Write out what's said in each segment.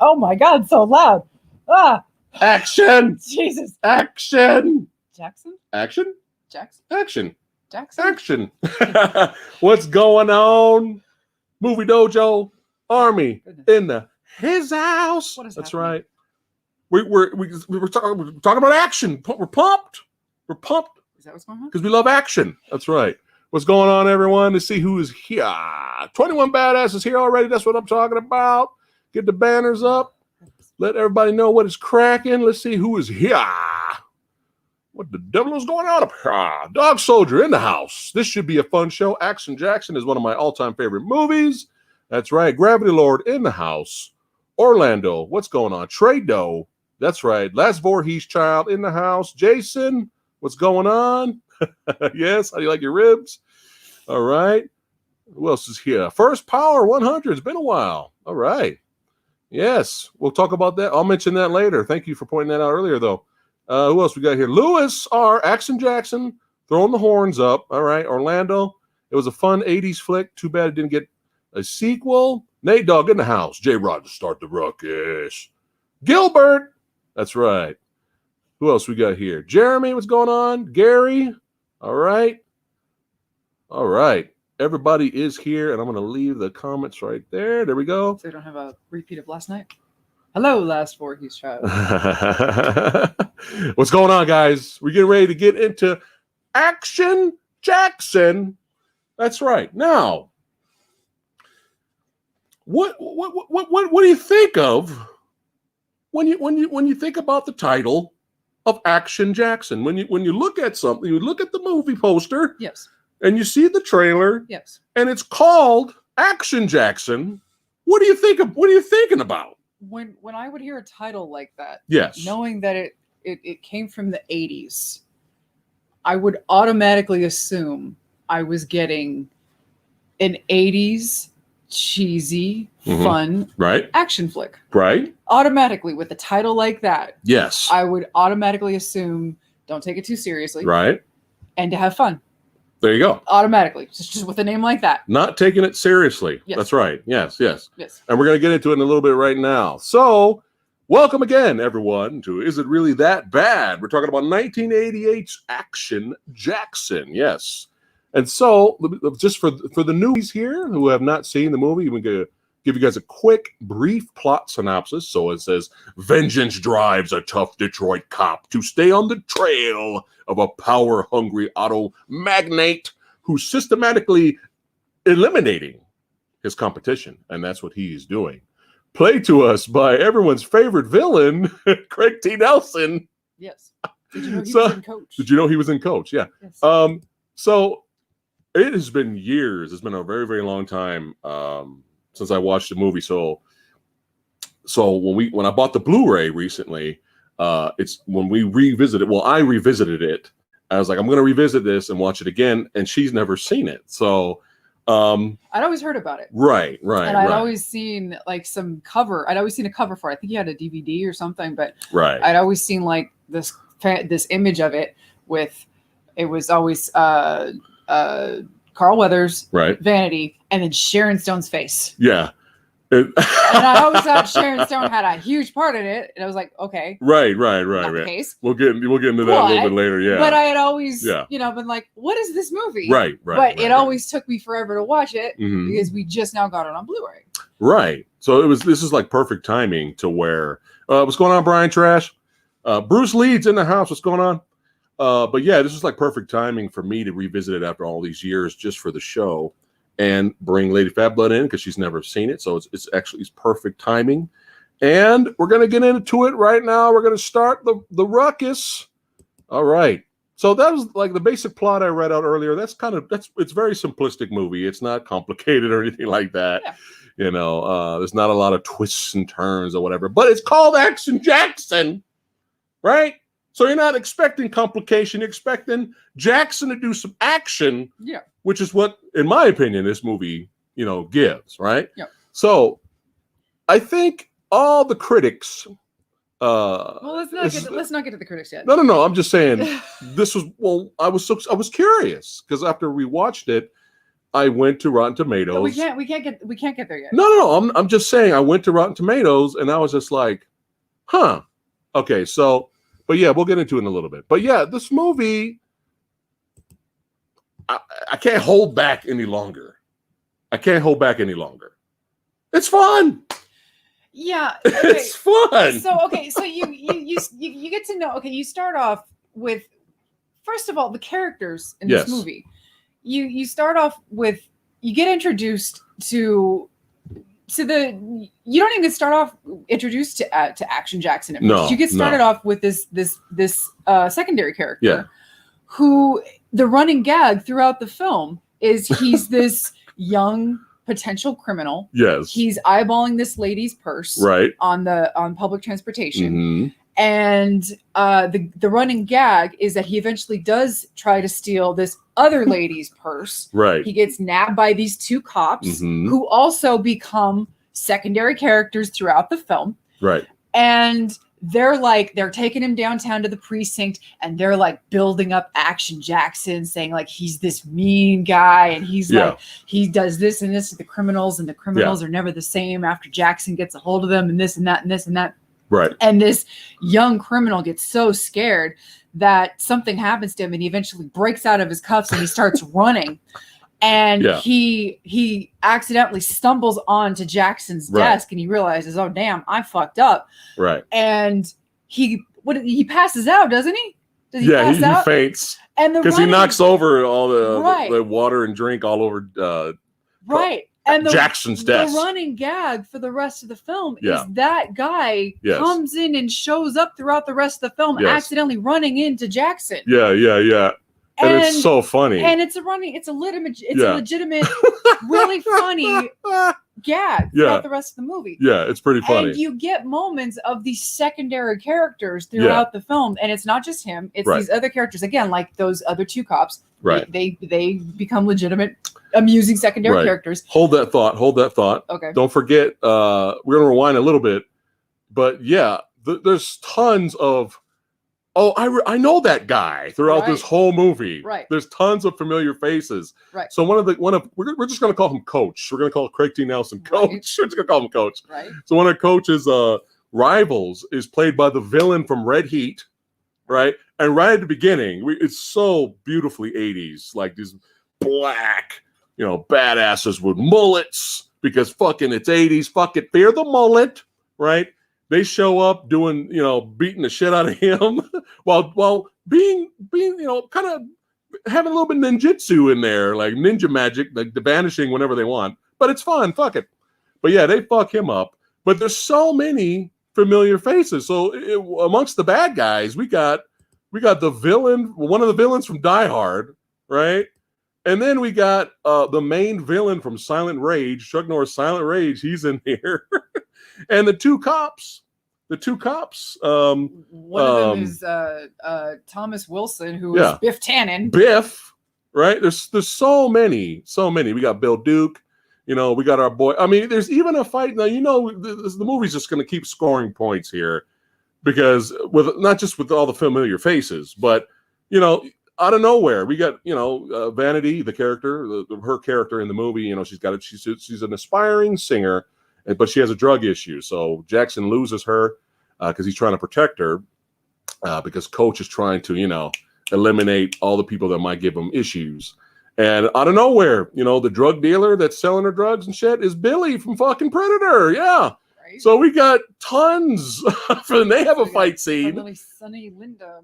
Oh my God, so loud. Ah, Action! Jesus. Action! Jackson? Action? Jackson? Action! Jackson? Action! What's going on? Movie Dojo Army in the his house. What is That's happening? right. We were talking about action. We're pumped. We're pumped Is that what's going on? because we love action. That's right. What's going on, everyone? To see who is here. 21 Badasses here already. That's what I'm talking about. Get the banners up. Let everybody know what is cracking. Let's see who is here. What the devil is going on up here? Dog Soldier in the house. This should be a fun show. Action Jackson is one of my all-time favorite movies. That's right. Gravity Lord in the house. Orlando, what's going on? Trey Doe. That's right. Last Voorhees child in the house. Jason, what's going on? Yes, how do you like your ribs? All right. Who else is here? First Power 100. It's been a while. All right. Yes, we'll talk about that. I'll mention that later. Thank you for pointing that out earlier, though. Who else we got here? Lewis R. Action Jackson throwing the horns up. All right. Orlando. It was a fun 80s flick. Too bad it didn't get a sequel. Nate Dogg in the house. J. Rod to start the ruckus. Gilbert. That's right. Who else we got here? Jeremy, what's going on? Gary. All right. All right. Everybody is here, and I'm going to leave the comments right there. There we go. So we don't have a repeat of last night? Hello, last Voorhees child. What's going on, guys? We're getting ready to get into Action Jackson. That's right. Now, what do you think of when you think about the title of Action Jackson? When you look at something, you look at the movie poster, Yes. and you see the trailer, Yes. and it's called Action Jackson. What do you think of? What are you thinking about? When I would hear a title like that, Yes. knowing that it came from the 80s, I would automatically assume I was getting an 80s cheesy, fun Right. action flick. Right. Automatically, with a title like that, Yes. I would automatically assume don't take it too seriously, Right. and to have fun. There you go. Automatically, just with a name like that. Not taking it seriously. Yes. That's right. Yes. Yes. Yes. And we're going to get into it in a little bit right now. So, welcome again, everyone, to Is It Really That Bad? We're talking about 1988's Action Jackson. Yes. And so, just for the newbies here who have not seen the movie, we're going to give you guys a quick, brief plot synopsis. So it says, vengeance drives a tough Detroit cop to stay on the trail of a power-hungry auto magnate who's systematically eliminating his competition. And that's what he is doing. Played to us by everyone's favorite villain, Craig T. Nelson. Yes. Did you know he was in Coach? Did you know he was in Coach? Yeah. Yes. So it has been years. It's been a very, very long time since I watched the movie. So when I bought the Blu-ray recently, it's when we revisited. Well, I revisited it. I was like, I'm going to revisit this and watch it again. And she's never seen it. So I'd always heard about it. Right. And I'd always seen like some cover. I'd always seen a cover for it. I think he had a DVD or something, but right. I'd always seen like this image of it with, it was always Carl Weathers, right, Vanity, and then Sharon Stone's face. Yeah. And I always thought Sharon Stone had a huge part in it, and I was like, okay, right. not the case. We'll get into that a little bit later. Yeah, but I had always, been like, what is this movie? Right. But it always took me forever to watch it because we just now got it on Blu-ray. Right. So this is like perfect timing to where what's going on, Brian Trash? Bruce Leeds in the house. What's going on? But yeah, this is like perfect timing for me to revisit it after all these years just for the show. And bring Lady Fat Blood in because she's never seen it. So it's perfect timing. And we're going to get into it right now. We're going to start the ruckus. All right. So that was like the basic plot I read out earlier. It's very simplistic movie. It's not complicated or anything like that. Yeah. There's not a lot of twists and turns or whatever. But it's called Action Jackson, right? So you're not expecting complication. You're expecting Jackson to do some action. Yeah. Which is what, in my opinion, this movie, gives, right? Yeah. So, I think all the critics. Well, let's not get to the critics yet. No. I'm just saying this was. Well, I was curious because after we watched it, I went to Rotten Tomatoes. No, we can't get there yet. No. I'm just saying I went to Rotten Tomatoes and I was just like, huh. Okay, so, but yeah, we'll get into it in a little bit. But yeah, this movie, I can't hold back any longer. I can't hold back any longer. It's fun. Yeah, okay. It's fun. So you get to know. Okay, you start off with, first of all, the characters in this movie. You start off with, you get introduced to the, you don't even start off introduced to Action Jackson. No, you get started off with this secondary character, Yeah. who the running gag throughout the film is he's this young potential criminal. Yes. He's eyeballing this lady's purse on public transportation. Mm-hmm. And the running gag is that he eventually does try to steal this other lady's purse. Right. He gets nabbed by these two cops who also become secondary characters throughout the film. Right. And they're taking him downtown to the precinct, and they're like building up Action Jackson, saying like he's this mean guy, and he's like he does this and this to the criminals, and the criminals are never the same after Jackson gets a hold of them, and this and that and this and that. Right. And this young criminal gets so scared that something happens to him, and he eventually breaks out of his cuffs and he starts running. And he accidentally stumbles onto Jackson's desk, and he realizes, oh damn, I fucked up. Right. And he passes out, doesn't he? Does he pass out? He faints. And because he knocks over all the water and drink all over and Jackson's desk. The running gag for the rest of the film is that guy comes in and shows up throughout the rest of the film, accidentally running into Jackson. Yeah. And it's so funny. And it's a legitimate, really funny gag throughout the rest of the movie. Yeah, it's pretty funny. And you get moments of these secondary characters throughout the film, and it's not just him; it's these other characters. Again, like those other two cops. Right. They become legitimate, amusing secondary characters. Hold that thought. Okay. Don't forget. We're gonna rewind a little bit, but there's tons of. Oh, I know that guy throughout this whole movie. Right. There's tons of familiar faces. Right. So we're just gonna call him Coach. We're gonna call Craig T. Nelson Coach. We're just gonna call him Coach. Right. So one of Coach's rivals is played by the villain from Red Heat, right? And right at the beginning, it's so beautifully 80s, like these black, badasses with mullets, because fucking it's 80s. Fuck it, fear the mullet, right? They show up doing, beating the shit out of him while being, kind of having a little bit of ninjutsu in there, like ninja magic, like the vanishing whenever they want. But it's fun, fuck it. But yeah, they fuck him up. But there's so many familiar faces. So amongst the bad guys, we got the villain, one of the villains from Die Hard, right? And then we got the main villain from Silent Rage, Chuck Norris' Silent Rage. He's in here. And the two cops. One of them is Thomas Wilson, who is Biff Tannen. Biff, right? There's so many. We got Bill Duke. We got our boy. I mean, there's even a fight. Now, the movie's just going to keep scoring points here, because not just with all the familiar faces, but out of nowhere, we got Vanity, the character, her character in the movie. She's an aspiring singer. But she has a drug issue, so Jackson loses her because he's trying to protect her because Coach is trying to, eliminate all the people that might give him issues. And out of nowhere, the drug dealer that's selling her drugs and shit is Billy from fucking Predator. Yeah. Right. So we got tons. And they have a fight scene. Really Sunny Linda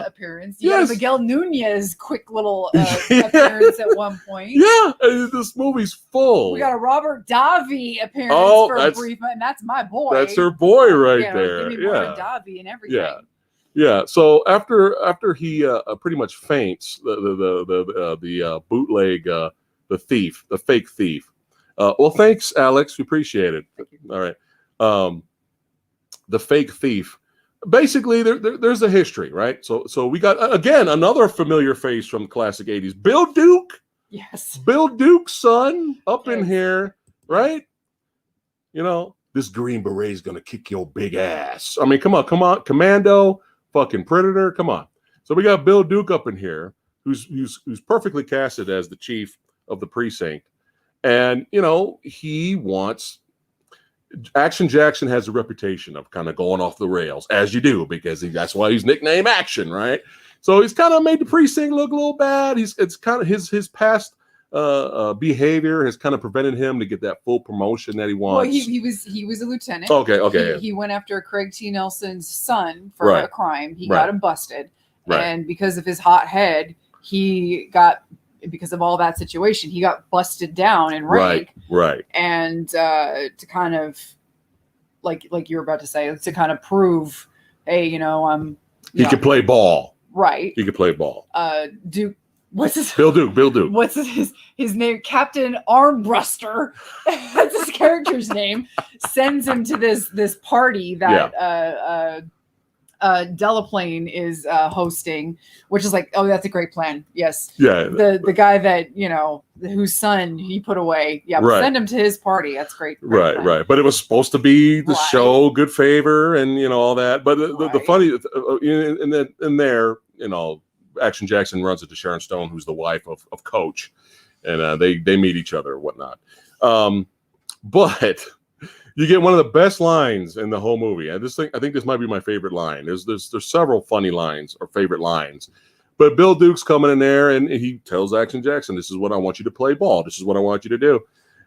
appearance. You got Miguel Nunez quick little appearance at one point. Yeah, this movie's full. We got a Robert Davi appearance for a brief, and that's my boy. That's her boy right there. Give me more Davi and everything. Yeah. So after he pretty much faints, the bootleg, the thief, the fake thief. Well, thanks, Alex. We appreciate it. All right. The fake thief. Basically, there's a history, right? So we got, again, another familiar face from the classic 80s. Bill Duke. Yes. Bill Duke's son up in here, right? This Green Beret is going to kick your big ass. I mean, come on. Commando, fucking Predator, come on. So we got Bill Duke up in here, who's perfectly casted as the chief of the precinct. And, you know, he wants Action Jackson has a reputation of kind of going off the rails, as you do, because that's why he's nicknamed Action, right? So he's kind of made the precinct look a little bad. It's kind of his past behavior has kind of prevented him to get that full promotion that he wants. Well, he was a lieutenant. Okay. He went after Craig T. Nelson's son for a crime. He got him busted, and because of his hot head, because of all that situation, he got busted down in rank. Right. And to kind of like you were about to say, to kind of prove, hey, you know, he could play ball. Right. He could play ball. Duke. What's his Bill Duke. What's his name? Captain Armbruster. That's his character's name. Sends him to this party that Delaplane is hosting, which is like, oh, that's a great plan. Yes. Yeah. The guy that, you know, whose son he put away. Yeah. Right. Send him to his party. That's great. Right. But it was supposed to be the show Good Favor and, you know, all that. But the funny in there, you know, Action Jackson runs into Sharon Stone, who's the wife of Coach, and they meet each other or whatnot. But you get one of the best lines in the whole movie. I think this might be my favorite line. There's several funny lines or favorite lines, but Bill Duke's coming in there and he tells Action Jackson, "This is what I want you to play ball. This is what I want you to do."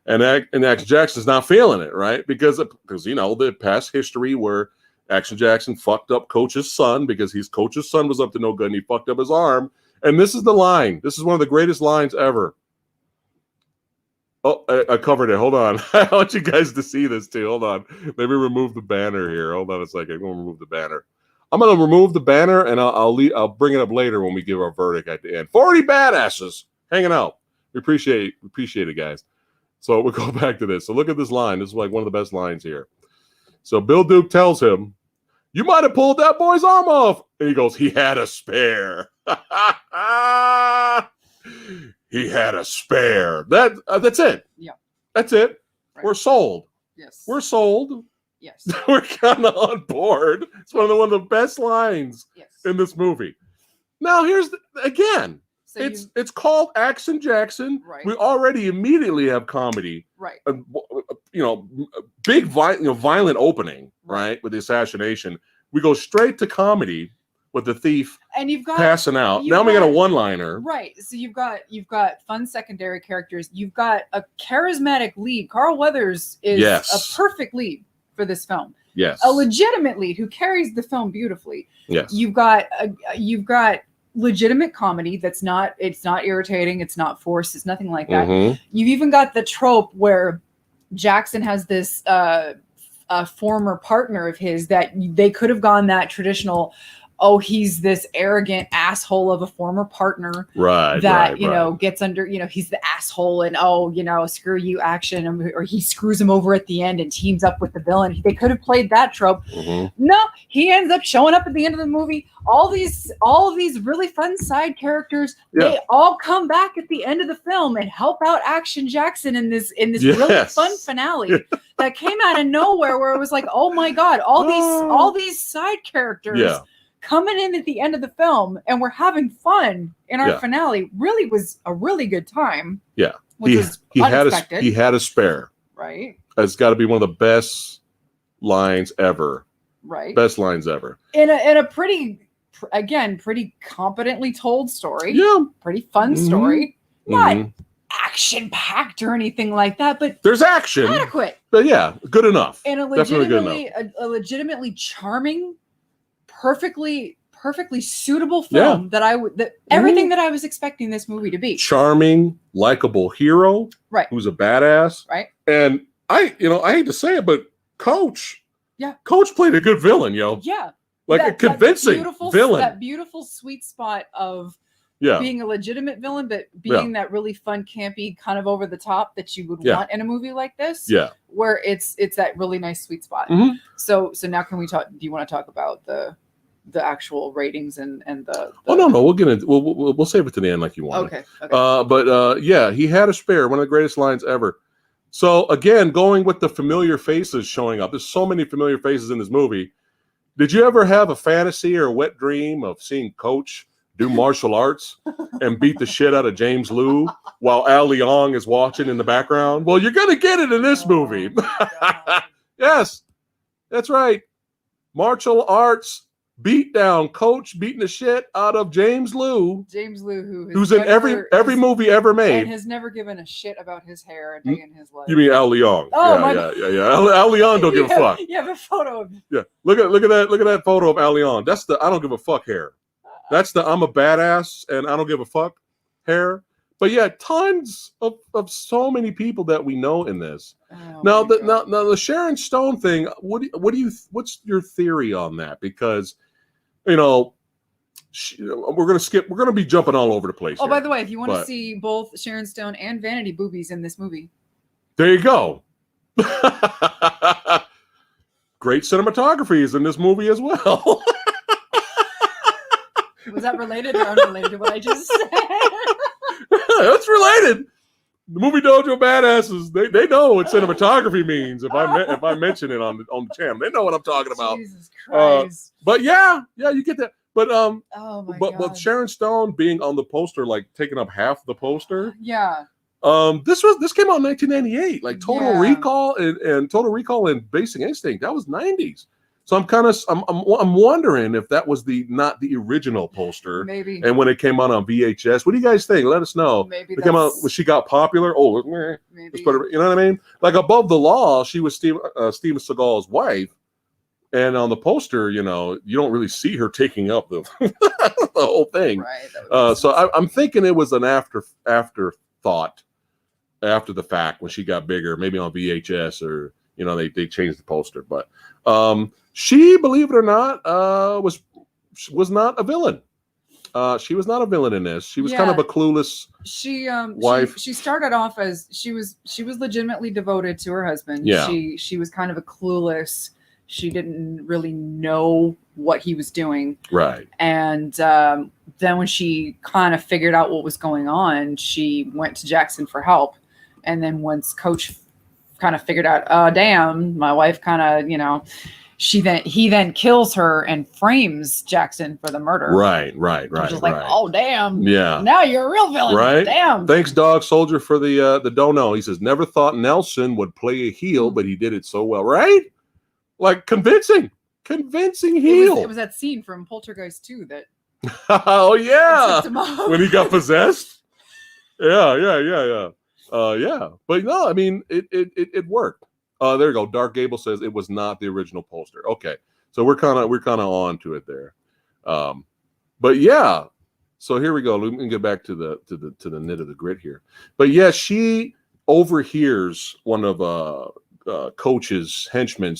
And Action Jackson's not feeling it, right? Because you know the past history where Action Jackson fucked up Coach's son because Coach's son was up to no good and he fucked up his arm. And this is the line. This is one of the greatest lines ever. Oh, I covered it. Hold on. I want you guys to see this too. Hold on. Let me remove the banner here. Hold on a second. I'm going to remove the banner. I'm going to remove the banner and I'll bring it up later when we give our verdict at the end. 40 badasses hanging out. We appreciate it, guys. So we'll go back to this. So look at this line. This is like one of the best lines here. So Bill Duke tells him, "You might have pulled that boy's arm off." And he goes, "He had a spare." He had a spare. That's it. Yeah. That's it. Right. We're sold. Yes. We're sold. Yes. We're kind of on board. It's one of the best lines in this movie. Now, again. So it's called Action Jackson. Right. We already immediately have comedy. Right. You know, big violent opening, right? With the assassination. We go straight to comedy with the thief and you've got passing out. Now we got a one-liner. Right. So you've got fun secondary characters. You've got a charismatic lead. Carl Weathers is a perfect lead for this film. Yes. A legitimate lead who carries the film beautifully. Yes. You've got legitimate comedy it's not irritating, it's not forced, it's nothing like that. Mm-hmm. You've even got the trope where Jackson has this former partner of his that they could have gone that traditional, oh, he's this arrogant asshole of a former partner that gets under, he's the asshole and screw you, Action, or he screws him over at the end and teams up with the villain. They could have played that trope. Mm-hmm. No, he ends up showing up at the end of the movie. All of these really fun side characters, they all come back at the end of the film and help out Action Jackson in this really fun finale that came out of nowhere, where it was like, oh my God, all these side characters coming in at the end of the film, and we're having fun in our finale. Really was a really good time. Yeah, he had a spare. Right, it's got to be one of the best lines ever. Right, best lines ever in a pretty competently told story. Yeah, pretty fun story. Not action packed or anything like that, but there's action, adequate. But yeah, good enough. And a legitimately charming, perfectly suitable film everything that I was expecting this movie to be. Charming, likable hero, right? Who's a badass, right? And I hate to say it, but Coach played a good villain, Yeah, like a convincing villain. That beautiful sweet spot of being a legitimate villain, but being that really fun, campy, kind of over the top that you would want in a movie like this. Yeah, where it's that really nice sweet spot. Mm-hmm. So now can we talk? Do you want to talk about the actual ratings and the Oh no, we'll get into we'll save it to the end like you want. Okay. But he had a spare, one of the greatest lines ever. So again, going with the familiar faces showing up. There's so many familiar faces in this movie. Did you ever have a fantasy or a wet dream of seeing Coach do martial arts and beat the shit out of James Liu while Al Leong is watching in the background? Well, you're gonna get it in this movie. Yes, that's right. Martial arts beatdown coach beating the shit out of James Liu. James Liu, who's in every movie ever made, and has never given a shit about his hair a day in his life. You mean Al Leong? Oh, yeah. Al Leong don't give a fuck. You have a photo of him. Yeah, look at that photo of Al Leong. That's the I don't give a fuck hair. That's the I'm a badass and I don't give a fuck hair. But yeah, tons of so many people that we know in this. Oh, now the Sharon Stone thing. What's your theory on that? Because we're gonna be jumping all over the place. Oh, by the way, if you want to see both Sharon Stone and Vanity boobies in this movie, there you go. Great cinematography is in this movie as well. Was that related or unrelated to what I just said? That's related. The movie Dojo Badasses, they know what cinematography means. If I mention it on the channel, they know what I'm talking about. Jesus Christ! But yeah, you get that. But oh my God. But Sharon Stone being on the poster, like taking up half the poster. Yeah. This came out in 1998. Like Total Recall and Total Recall and Basic Instinct. That was 90s. So I'm wondering if that was not the original poster. Maybe. And when it came out on VHS, what do you guys think? Let us know. Maybe it came out when she got popular. Oh, maybe. Let's put it, you know what I mean? Like Above the Law, she was Steven Seagal's wife, and on the poster, you don't really see her taking up the the whole thing. Right. So I'm thinking it was an afterthought, after the fact when she got bigger, maybe on VHS or they changed the poster, but. She, believe it or not, was not a villain. She was not a villain in this. She was kind of a clueless wife. She started off as she was legitimately devoted to her husband. Yeah. She was kind of a clueless. She didn't really know what he was doing. Right. And then when she kind of figured out what was going on, she went to Jackson for help. And then once Coach kind of figured out, damn, my wife kind of, he then kills her and frames Jackson for the murder. Right. Just like, oh damn, yeah. Now you're a real villain, right? Damn. Thanks, Dog Soldier, for the dono. He says never thought Nelson would play a heel, but he did it so well, right? Like convincing heel. It was that scene from Poltergeist 2 that. Oh yeah, when he got possessed. Yeah. But no, I mean it worked. There you go. Dark Gable says it was not the original poster. Okay, so we're kind of on to it there. But yeah, so here we go. Let me get back to the nit of the grit here. But yeah, she overhears one of Coach's henchmen,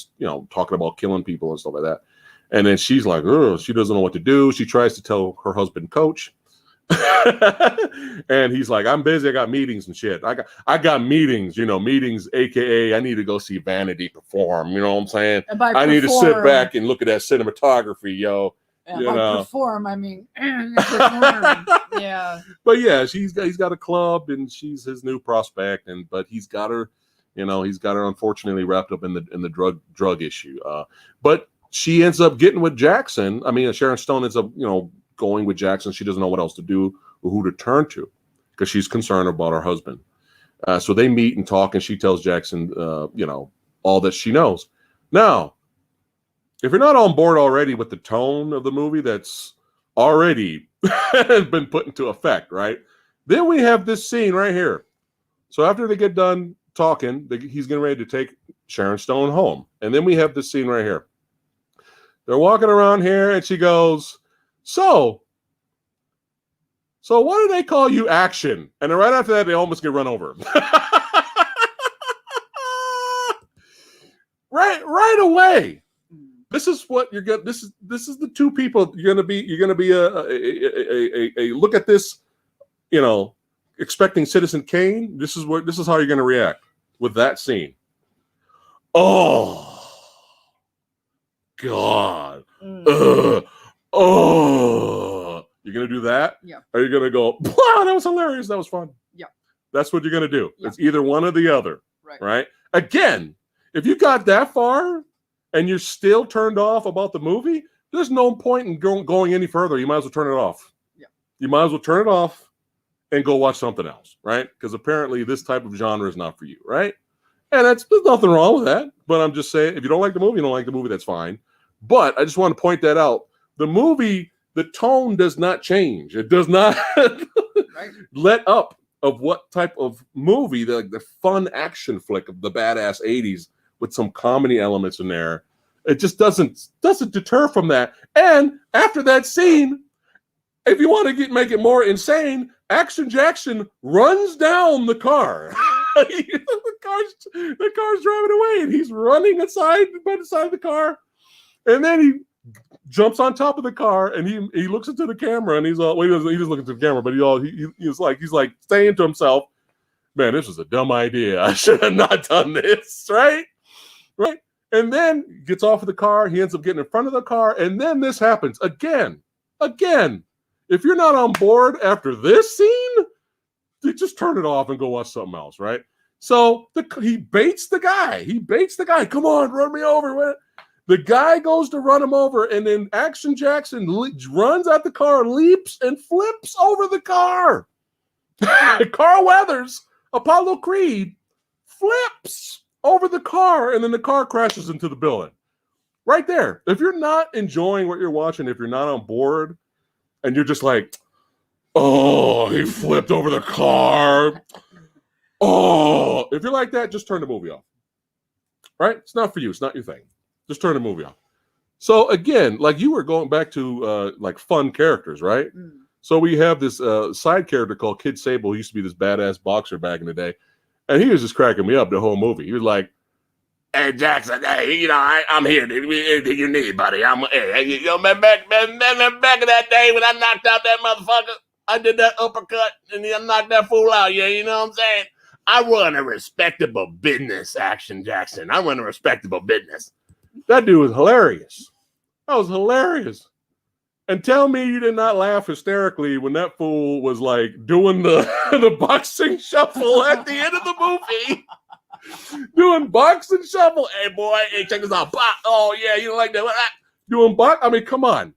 talking about killing people and stuff like that, and then she's like, "Oh, she doesn't know what to do." She tries to tell her husband, Coach. And he's like, I'm busy, I got meetings and shit. I got meetings, meetings, aka I need to go see Vanity perform, you know what I'm saying? I need to sit back and look at that cinematography, yo. Perform, I mean yeah. But yeah, he's got a club and she's his new prospect, but he's got her unfortunately wrapped up in the drug issue. But she ends up getting with Jackson. I mean, Sharon Stone ends up, going with Jackson. She doesn't know what else to do or who to turn to because she's concerned about her husband. So they meet and talk, and she tells Jackson, all that she knows. Now, if you're not on board already with the tone of the movie that's already been put into effect, right? Then we have this scene right here. So after they get done talking, he's getting ready to take Sharon Stone home. And then we have this scene right here. They're walking around here, and she goes, So why do they call you Action? And then right after that, they almost get run over. right away. This is what you're gonna. This is the two people you're gonna be. You're gonna be a look at this, expecting Citizen Kane. This is how you're gonna react with that scene. Oh God. Oh, you're going to do that? Yeah. Are you going to go, wow, that was hilarious. That was fun. Yeah. That's what you're going to do. Yeah. It's either one or the other. Right? Again, if you got that far and you're still turned off about the movie, there's no point in going any further. You might as well turn it off. Yeah. you might as well turn it off and go watch something else, right? Because apparently this type of genre is not for you, right? And there's nothing wrong with that. But I'm just saying, if you don't like the movie, you don't like the movie, that's fine. But I just want to point that out. The movie, the tone does not change. It does not let up of what type of movie, the fun action flick of the badass 80s with some comedy elements in there. It just doesn't deter from that. And after that scene, if you want to make it more insane, Action Jackson runs down the car. the car's driving away, and he's running by the side of the car. And then he jumps on top of the car, and he looks into the camera, and he's all, well, he doesn't look into the camera, but he's like saying to himself, "Man, this was a dumb idea. I should have not done this." Right? And then gets off of the car. He ends up getting in front of the car, and then this happens again. If you're not on board after this scene, just turn it off and go watch something else, right? So he baits the guy. Come on, run me over. The guy goes to run him over, and then Action Jackson runs at the car, leaps, and flips over the car. Carl Weathers, Apollo Creed, flips over the car, and then the car crashes into the building. Right there. If you're not enjoying what you're watching, if you're not on board, and you're just like, "Oh, he flipped over the car." Oh, if you're like that, just turn the movie off. Right? It's not for you. It's not your thing. Just turn the movie off. So again, like you were going back to like fun characters, right? So we have this side character called Kid Sable, who used to be this badass boxer back in the day. And he was just cracking me up the whole movie. He was like, "Hey, Jackson, hey, I'm here. Anything you need, buddy? Back in that day when I knocked out that motherfucker, I did that uppercut and I knocked that fool out. Yeah, you know what I'm saying? I run a respectable business, Action Jackson. I run a respectable business." That dude was hilarious. That was hilarious. And tell me you did not laugh hysterically when that fool was like doing the boxing shuffle at the end of the movie. Doing boxing shuffle. "Hey, boy, hey, check this out. Oh, yeah, you don't like that? Doing box? I mean, come on."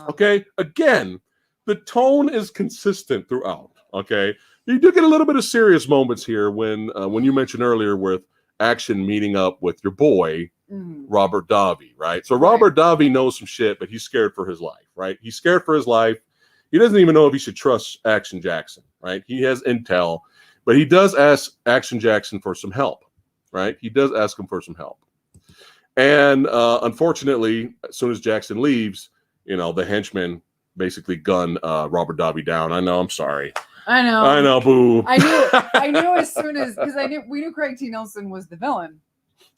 Okay? Again, the tone is consistent throughout. Okay? You do get a little bit of serious moments here when you mentioned earlier with Action meeting up with your boy, Robert Davi, right? So Robert Davi knows some shit, but he's scared for his life, right? He's scared for his life. He doesn't even know if he should trust Action Jackson, right? He has intel, but he does ask Action Jackson for some help, right? He does ask him for some help. And unfortunately, as soon as Jackson leaves, the henchmen basically gun Robert Davi down. I know, I'm sorry. I know, boo. I knew as soon as, because we knew Craig T. Nelson was the villain.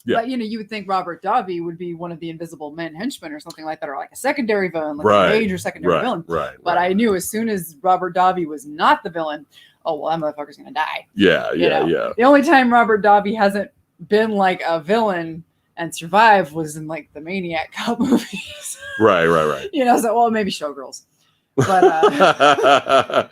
Yeah. But you would think Robert Davi would be one of the Invisible Men henchmen or something like that, or like a secondary villain, like a major secondary villain. But I knew as soon as Robert Davi was not the villain, oh well, that motherfucker's gonna die. Yeah. The only time Robert Davi hasn't been like a villain and survived was in like the Maniac Cop movies. Right. So well, maybe Showgirls. But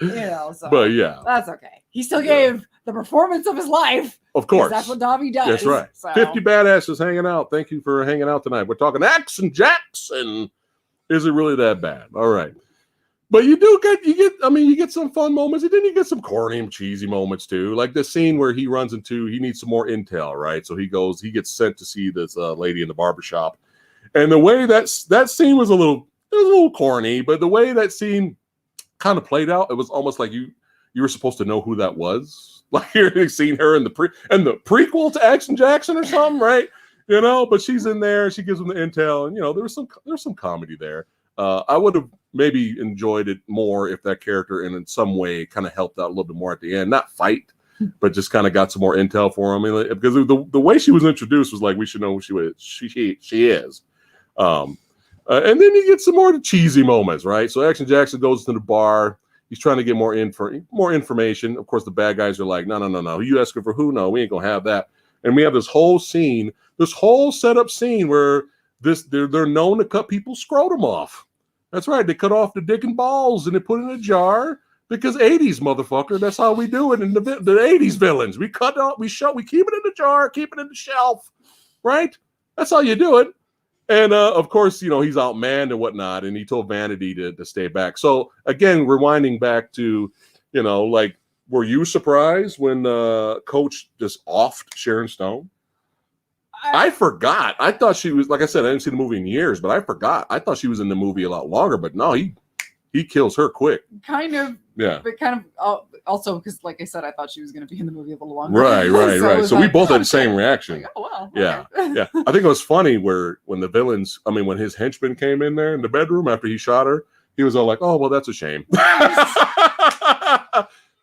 so but yeah, that's okay. He still gave the performance of his life. Of course, that's what Davi does. That's right. So. 50 badasses hanging out. Thank you for hanging out tonight. We're talking Action Jackson. Is it really that bad? All right, but you get some fun moments, and then you get some corny and cheesy moments too. Like the scene where he runs into, he needs some more intel, right? So he gets sent to see this lady in the barbershop, and the way that scene was a little corny, but the way that scene kind of played out, it was almost like you were supposed to know who that was. Like you're seeing her in the prequel to Action Jackson or something, right? But she's in there, she gives them the intel, and there was some comedy there. I would have maybe enjoyed it more if that character in some way kind of helped out a little bit more at the end, not fight, but just kind of got some more intel for him. Because the way she was introduced was like, we should know who she is. And then you get some more of the cheesy moments, right? So Action Jackson goes to the bar. He's trying to get more information. Of course, the bad guys are like, no. You asking for who? No, we ain't going to have that. And we have this whole setup scene where they're known to cut people's scrotum off. That's right. They cut off the dick and balls and they put it in a jar because 80s, motherfucker. That's how we do it in the 80s villains. We cut out, we keep it in the jar, keep it in the shelf, right? That's how you do it. And of course, you know, he's outmanned and whatnot, and he told Vanity to stay back. So again, rewinding back to, you know, like, were you surprised when Coach just offed Sharon Stone? I forgot. I thought she was, like I said, I didn't see the movie in years, but I forgot. I thought she was in the movie a lot longer, but no, he kills her quick. Kind of. Yeah. But kind of also because, like I said, I thought she was going to be in the movie a little longer. Right. So we both had the same reaction. Like, oh, wow. Yeah. Okay. Yeah. I think it was funny when his henchman came in there in the bedroom after he shot her, he was all like, oh, well, that's a shame.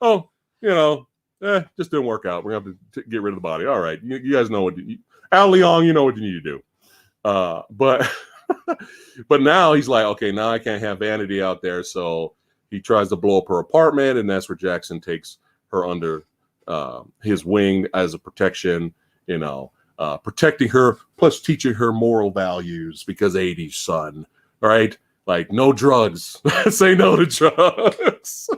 Oh, you know, just didn't work out. We're going to have to get rid of the body. All right. You guys know Al Leong, you know what you need to do. But now he's like, okay, now I can't have Vanity out there. So he tries to blow up her apartment, and that's where Jackson takes her under his wing as a protection, you know, protecting her, plus teaching her moral values because 80s, son, right? Like, no drugs. Say no to drugs.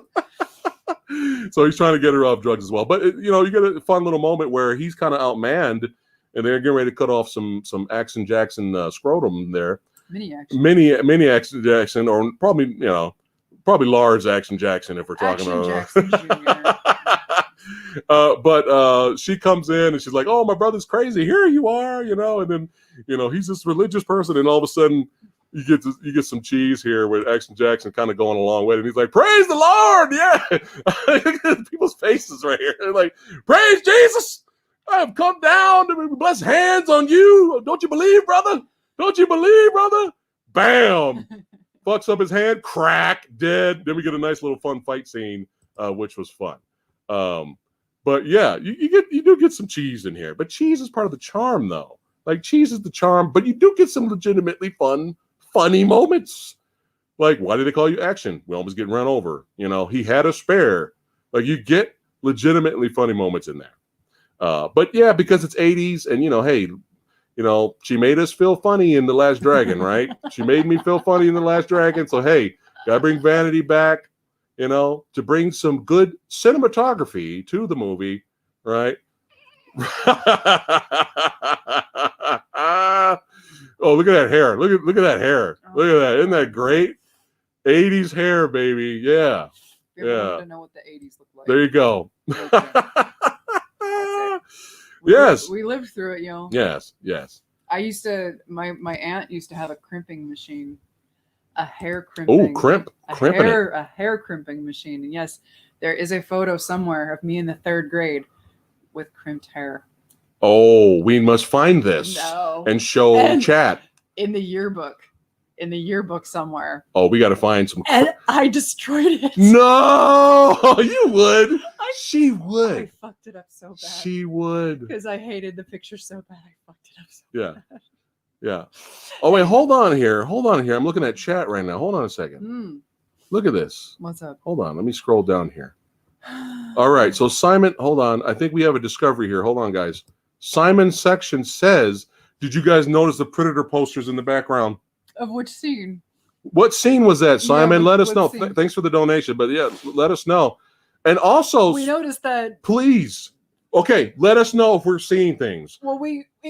So he's trying to get her off drugs as well. But, you know, you get a fun little moment where he's kind of outmanned, and they're getting ready to cut off some Action Jackson scrotum there. Mini Action Jackson, or probably, you know, probably large Action Jackson if we're talking Action about. Jackson Jr. But she comes in and she's like, "Oh, my brother's crazy. Here you are," you know. And then, you know, he's this religious person, and all of a sudden you get some cheese here with Action Jackson kind of going along with it. And he's like, "Praise the Lord!" Yeah, people's faces right here. They're like, "Praise Jesus! I have come down to bless hands on you. Don't you believe, brother? Don't you believe, brother?" Bam! Fucks up his hand, crack, dead. Then we get a nice little fun fight scene, which was fun. But yeah, you do get some cheese in here. But cheese is part of the charm, though. Like, cheese is the charm, but you do get some legitimately funny moments. Like, why did they call you Action? Well, I was getting run over. You know, he had a spare. Like, you get legitimately funny moments in there. But yeah, because it's 80s, and, you know, hey, you know, she made us feel funny in The Last Dragon, right? She made me feel funny in The Last Dragon. So, hey, gotta bring Vanity back, you know, to bring some good cinematography to the movie, right? Oh, look at that hair. Look at that hair. Look at that. Isn't that great? 80s hair, baby. Yeah. Yeah. To know what the 80s look like. There you go. We lived through it, you know. Yes. I used to, my aunt used to have a crimping machine, a hair crimping. Oh, a hair crimping machine. And yes, there is a photo somewhere of me in the 3rd grade with crimped hair. Oh, we must find this and show chat. In the yearbook somewhere. Oh, we got to find some. And I destroyed it. No, you would. She would. I fucked it up so bad. She would. Because I hated the picture so bad. I fucked it up so bad. Yeah. Oh, wait, hold on here. I'm looking at chat right now. Hold on a second. Look at this. What's up? Hold on. Let me scroll down here. All right. So Simon, hold on. I think we have a discovery here. Hold on, guys. Simon Section says, did you guys notice the Predator posters in the background? Of which scene? What scene was that, Simon? Yeah, let us know. Thanks for the donation. But yeah, let us know. And also, we noticed that. Please. Okay, let us know if we're seeing things. Well,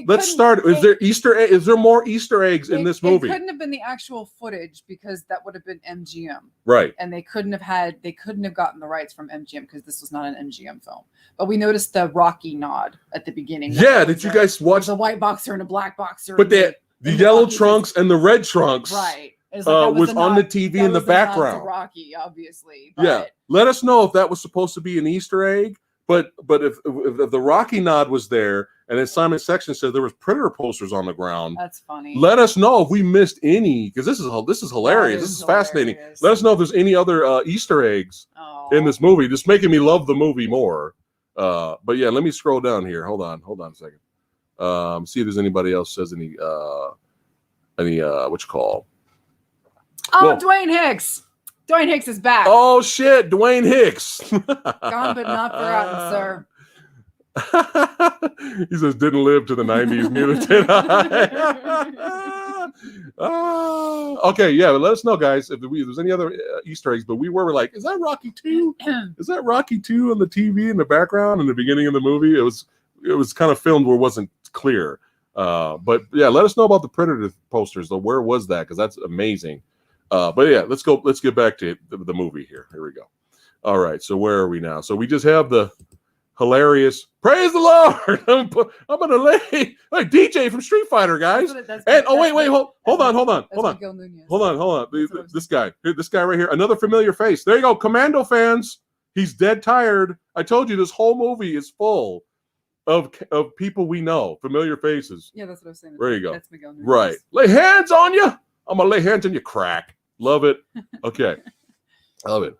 let's start. Is there Easter egg? Is there more Easter eggs in this movie? It couldn't have been the actual footage because that would have been MGM. Right. And they couldn't have gotten the rights from MGM because this was not an MGM film. But we noticed the Rocky nod at the beginning. Yeah, did you guys watch a white boxer and a black boxer? But the yellow trunks and the red trunks. Right. Was on the TV in the background. Rocky, obviously. But yeah. Let us know if that was supposed to be an Easter egg. But if the Rocky nod was there, and then Simon Section said there was Predator posters on the ground. That's funny. Let us know if we missed any, because this is hilarious. This is fascinating. Let us know if there's any other Easter eggs in this movie. Just making me love the movie more. But yeah, let me scroll down here. Hold on a second. See if there's anybody else says any what you call. Oh, Dwayne Hicks. Dwayne Hicks is back. Oh shit, Dwayne Hicks. Gone but not forgotten, sir. He says didn't live to the 90s, neither did I. Okay, yeah, but let us know, guys, if there's any other Easter eggs. But we were like, is that Rocky 2? Is that Rocky 2 on the TV in the background in the beginning of the movie? It was kind of filmed where it wasn't clear. But yeah, let us know about the Predator posters. Though, where was that? Because that's amazing. But yeah, let's go. Let's get back to the movie here. Here we go. All right. So where are we now? So we just have the hilarious "Praise the Lord." I'm gonna lay like DJ from Street Fighter, guys. And hold on. This guy right here, another familiar face. There you go, Commando fans. He's dead tired. I told you this whole movie is full of people we know, familiar faces. Yeah, that's what I was saying. There you go. That's Miguel Nunez. Right. Lay hands on you. I'm gonna lay hands on you, crack. Love it. Okay. I love it.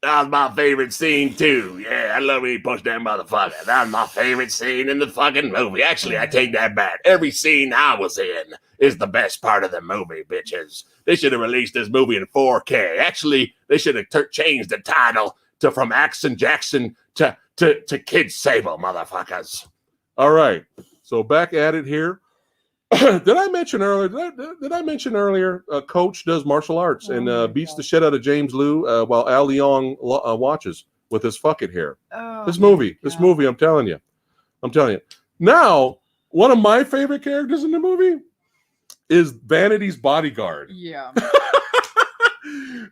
That was my favorite scene, too. Yeah, I love when he punched that motherfucker. That was my favorite scene in the fucking movie. Actually, I take that back. Every scene I was in is the best part of the movie, bitches. They should have released this movie in 4K. Actually, they should have changed the title to From Action Jackson to Kid Sable, motherfuckers. All right. So back at it here. Did I mention earlier? Coach does martial arts and beats the shit out of James Liu while Al Leong watches with his fucking hair. Oh, this movie, I'm telling you. Now, one of my favorite characters in the movie is Vanity's bodyguard. Yeah.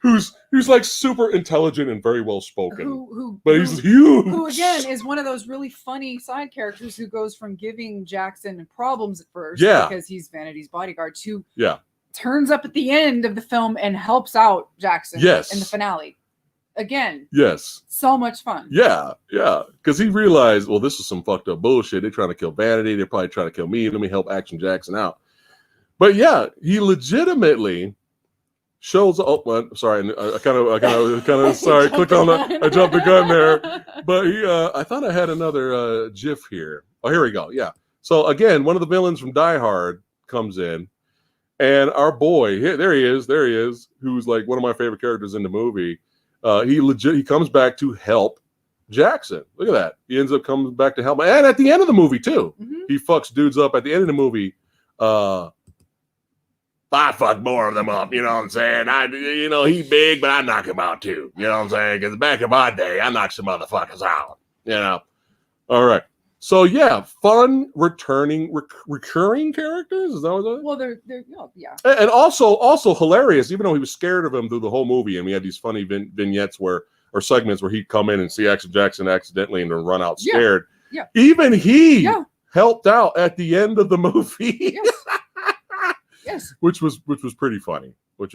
who's like super intelligent and very well spoken. He's huge. Who again is one of those really funny side characters who goes from giving Jackson problems at first because he's Vanity's bodyguard to turns up at the end of the film and helps out Jackson in the finale. Again. Yes. So much fun. Yeah. Because he realized, well, this is some fucked up bullshit. They're trying to kill Vanity. They're probably trying to kill me. Let me help Action Jackson out. But yeah, he legitimately shows. Oh, well, sorry. I kind of sorry. Clicked on the. I jumped the gun there. But I thought I had another GIF here. Oh, here we go. Yeah. So again, one of the villains from Die Hard comes in, and our boy, there he is, who's like one of my favorite characters in the movie. He comes back to help Jackson. Look at that. He ends up coming back to help, and at the end of the movie too, he fucks dudes up. At the end of the movie, I fuck more of them up, you know what I'm saying? He big, but I knock him out too. You know what I'm saying? Because back in my day, I knocked some motherfuckers out. All right. So yeah, fun returning recurring characters. Is that what that is? Well, they're yeah. And also hilarious. Even though he was scared of him through the whole movie, and we had these funny vignettes or segments where he'd come in and see Action Jackson accidentally and then run out scared. Yeah. Even he helped out at the end of the movie. Yes. Which was pretty funny. But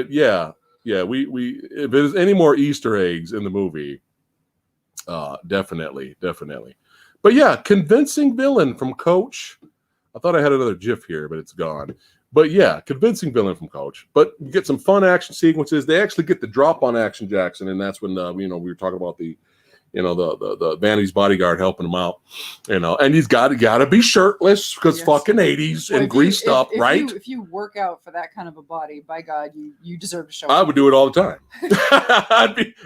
yeah, we if there's any more Easter eggs in the movie, definitely. But yeah, convincing villain from Coach. I thought I had another GIF here, but it's gone. But yeah, convincing villain from Coach. But you get some fun action sequences. They actually get the drop on Action Jackson, and that's when we were talking about the Vanity's bodyguard helping him out, and he's got to be shirtless because fucking 80s and greased up, right? If you work out for that kind of a body, by God, you deserve to show I up. would do it all the time.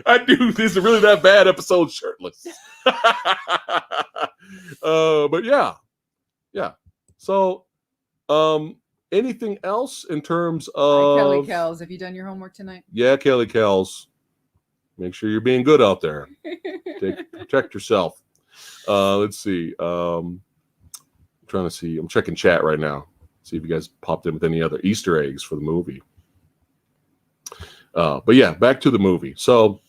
I'd do this really that bad episode shirtless. But yeah. So, anything else in terms of Kelly Kells? Have you done your homework tonight? Yeah, Kelly Kells. Make sure you're being good out there. Protect yourself. Let's see. I'm trying to see. I'm checking chat right now. See if you guys popped in with any other Easter eggs for the movie. But yeah, back to the movie. So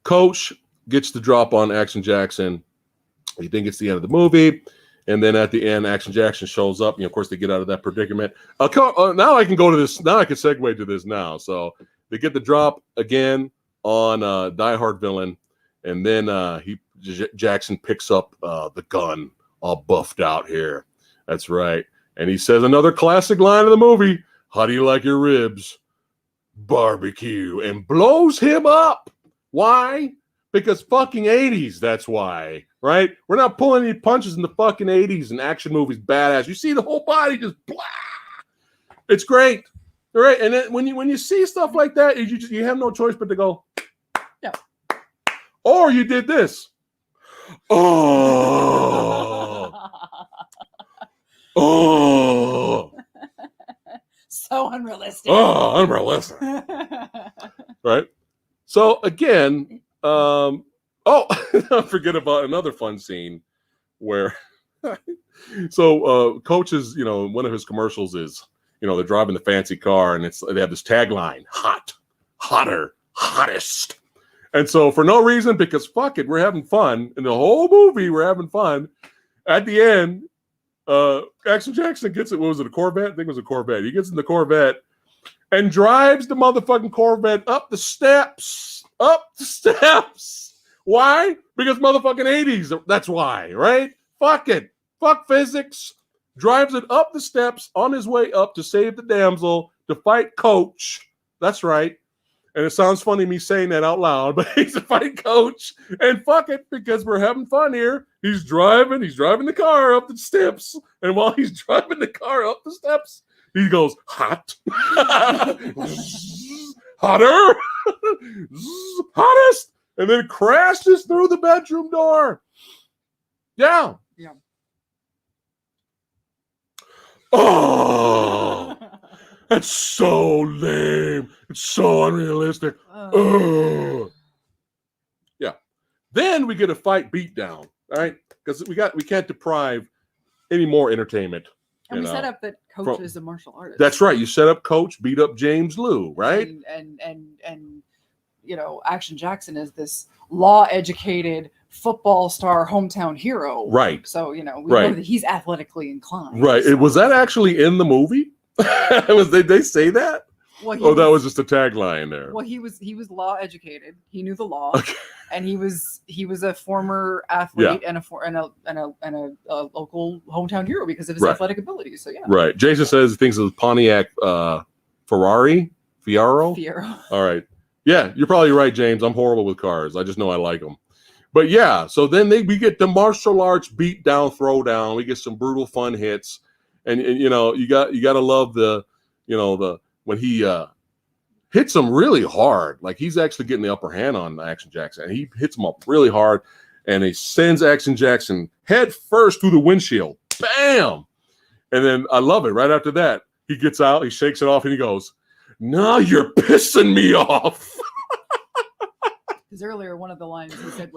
Coach gets the drop on Action Jackson. You think it's the end of the movie. And then at the end, Action Jackson shows up. And of course, they get out of that predicament. Now I can go to this. Now I can segue to this now. So they get the drop again on Die Hard villain, and then Jackson picks up the gun, all buffed out here. That's right, and he says another classic line of the movie: "How do you like your ribs? Barbecue," and blows him up. Why? Because fucking 80s. That's why, right? We're not pulling any punches in the fucking 80s and action movies. Badass. You see the whole body just blah. It's great. All right, and then when you see stuff like that, you have no choice but to go, yeah. Or you did this. Oh. So unrealistic. Oh, unrealistic. Right. So again, forget about another fun scene where so Coach is, one of his commercials is, they're driving the fancy car and they have this tagline, hot, hotter, hottest. And so for no reason, because fuck it, we're having fun. In the whole movie, we're having fun. At the end, Action Jackson gets it. What was it, a Corvette? I think it was a Corvette. He gets in the Corvette and drives the motherfucking Corvette up the steps. Why? Because motherfucking 80s. That's why, right? Fuck it. Fuck physics. Drives it up the steps on his way up to save the damsel, to fight Coach. That's right. And it sounds funny me saying that out loud, but he's a fight Coach. And fuck it, because we're having fun here. He's driving the car up the steps. And while he's driving the car up the steps, he goes, hot. Hotter. Hottest. And then crashes through the bedroom door. Yeah. Yeah. Oh. That's so lame. It's so unrealistic. Yeah. Then we get a fight beatdown, right? Because we can't deprive any more entertainment. And we set up that Coach is a martial artist. That's right. You set up Coach, beat up James Liu, right? And Action Jackson is this law-educated football star hometown hero. Right. So, we know that he's athletically inclined. Right. So. Was that actually in the movie? Did they say that? Well, that was just a tagline there. Well, he was law educated. He knew the law, and he was a former athlete and a local hometown hero because of his athletic abilities. So yeah. Right. Jason says he thinks it was Pontiac Fiero. All right. Yeah, you're probably right, James. I'm horrible with cars. I just know I like them. But yeah, so then we get the martial arts beat down, throw down. We get some brutal fun hits. And you got to love the when he hits him really hard, like he's actually getting the upper hand on Action Jackson. And he hits him up really hard, and he sends Action Jackson head first through the windshield. Bam! And then I love it. Right after that, he gets out, he shakes it off, and he goes, "Now you're pissing me off." Because earlier, one of the lines he said.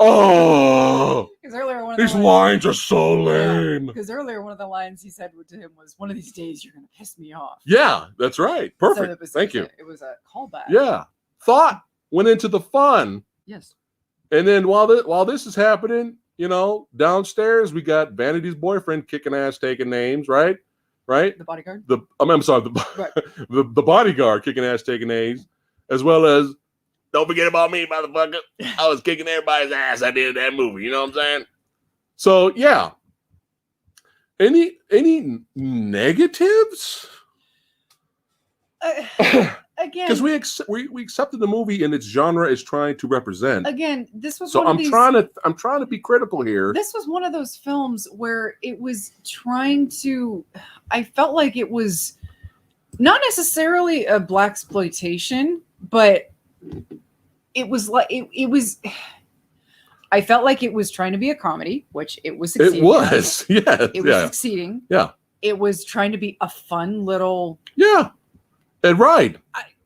These lines are so lame. Because earlier, one of the lines he said to him was, "One of these days, you're going to piss me off." Yeah, that's right. Perfect. So Thank you. It was a callback. Yeah. Thought went into the fun. Yes. And then while this is happening, downstairs we got Vanity's boyfriend kicking ass, taking names, right? Right. The bodyguard. I'm sorry. The bodyguard kicking ass, taking names, as well as. Don't forget about me, motherfucker. I was kicking everybody's ass. I did that movie. You know what I'm saying? So yeah. Any negatives? Again, because we accepted the movie and its genre is trying to represent. Again, this was. So I'm trying to be critical here. This was one of those films where it was trying to. I felt like it was not necessarily a blaxploitation, but. It was like it was. I felt like it was trying to be a comedy, which it was succeeding. It was, yeah. It was succeeding. Yeah. It was trying to be a fun little. Yeah. And right.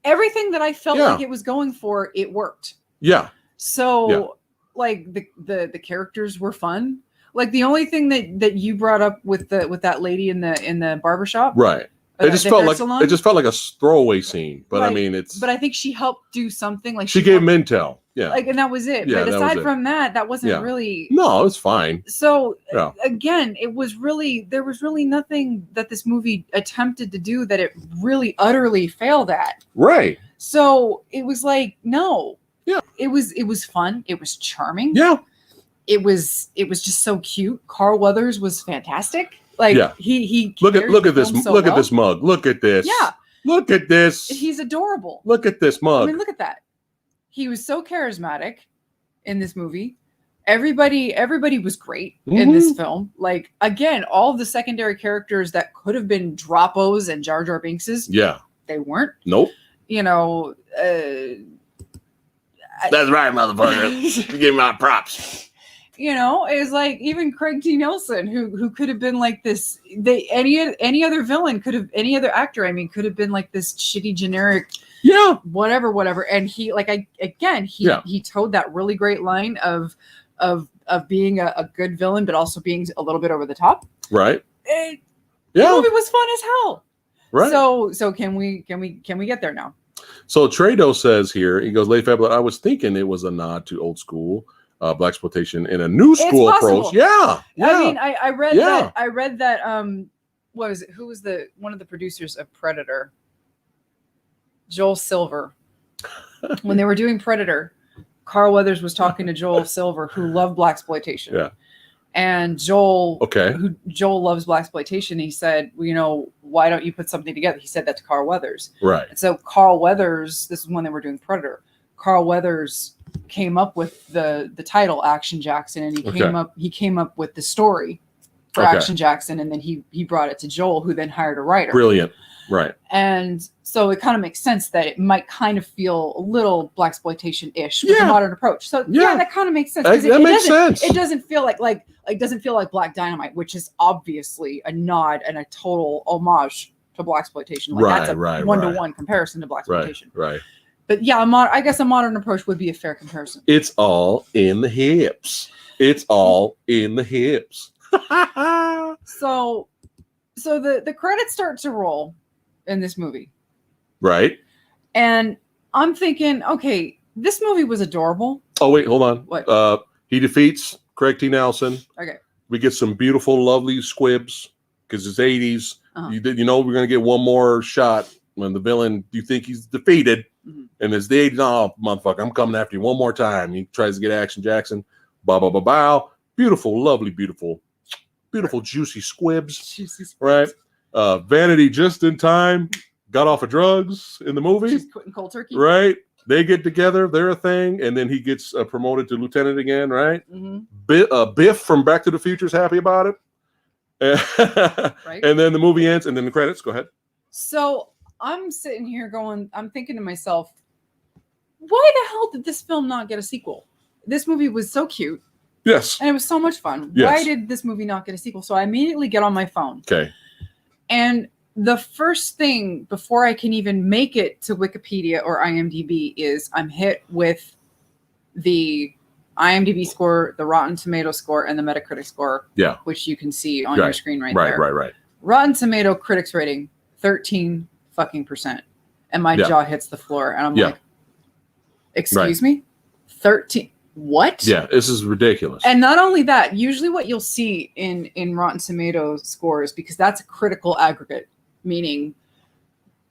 Everything that I felt like it was going for, it worked. Yeah. So, like the characters were fun. Like the only thing that you brought up with that lady in the barbershop, right? It just felt like a throwaway scene, but I mean, But I think she helped do something. Like she gave him intel, Like, and that was it. Yeah, but aside from that wasn't really. No, it's fine. So again, there was really nothing that this movie attempted to do that it really utterly failed at. Right. So it was like no. Yeah. It was fun. It was charming. Yeah. It was just so cute. Carl Weathers was fantastic. Like he look at this mug. Look at this. Yeah. Look at this. He's adorable. Look at this mug. I mean, look at that. He was so charismatic in this movie. Everybody was great in this film. Like again, all of the secondary characters that could have been Droppos and Jar Jar Binkses. Yeah. They weren't. Nope. That's right, motherfucker. Give me my props. It was like even Craig T. Nelson, who could have been like this. Any other villain could have, any other actor, could have been like this shitty generic, whatever. And he, he toed that really great line of of being a good villain, but also being a little bit over the top. Right. The Yeah. movie was fun as hell. Right. So can we get there now? So Trado says here, he goes, Late Fabulous, I was thinking it was a nod to old school blaxploitation in a new school approach. Yeah. I mean, I read Yeah. that what was it? Who was one of the producers of Predator? Joel Silver. When they were doing Predator, Carl Weathers was talking to Joel Silver, who loved blaxploitation. Yeah. And Joel loves blaxploitation. He said, well, you know, why don't you put something together? He said that to Carl Weathers. Right. And so Carl Weathers, this is when they were doing Predator. Carl Weathers came up with the title Action Jackson, and he came up with the story for Action Jackson, and then he brought it to Joel, who then hired a writer. Brilliant. Right. And so it kind of makes sense that it might kind of feel a little blaxploitation-ish with a modern approach. So that kind of makes sense. That makes sense. It doesn't feel like doesn't feel like Black Dynamite, which is obviously a nod and a total homage to blaxploitation. Like that's a one-to-one comparison to blaxploitation. Right. But yeah, I guess a modern approach would be a fair comparison. It's all in the hips. It's all in the hips. So the credits start to roll in this movie. Right. And I'm thinking, okay, this movie was adorable. Oh, wait, hold on. What? He defeats Craig T. Nelson. Okay. We get some beautiful, lovely squibs because it's 80s. Uh-huh. You know we're going to get one more shot when the villain, you think he's defeated. Mm-hmm. And it's the 80s. Oh, motherfucker, I'm coming after you one more time. He tries to get Action Jackson. Bow. Beautiful, lovely, beautiful, juicy squibs. Right. Vanity just in time. Got off of drugs in the movie. She's quitting cold turkey. Right. They get together. They're a thing. And then he gets promoted to lieutenant again. Right. Mm-hmm. Biff from Back to the Future is happy about it. Right. And then the movie ends. And then the credits. Go ahead. So I'm sitting here I'm thinking to myself, why the hell did this film not get a sequel? This movie was so cute. Yes. And it was so much fun. Yes. Why did this movie not get a sequel? So I immediately get on my phone. Okay. And the first thing before I can even make it to Wikipedia or IMDb is I'm hit with the IMDb score, the Rotten Tomato score, and the Metacritic score. Yeah. Which you can see on your screen right there. Right. Rotten Tomato critics rating 13%. And my jaw hits the floor, and I'm like, excuse me? 13. What? Yeah, this is ridiculous. And not only that, usually what you'll see in Rotten Tomato scores, because that's a critical aggregate, meaning,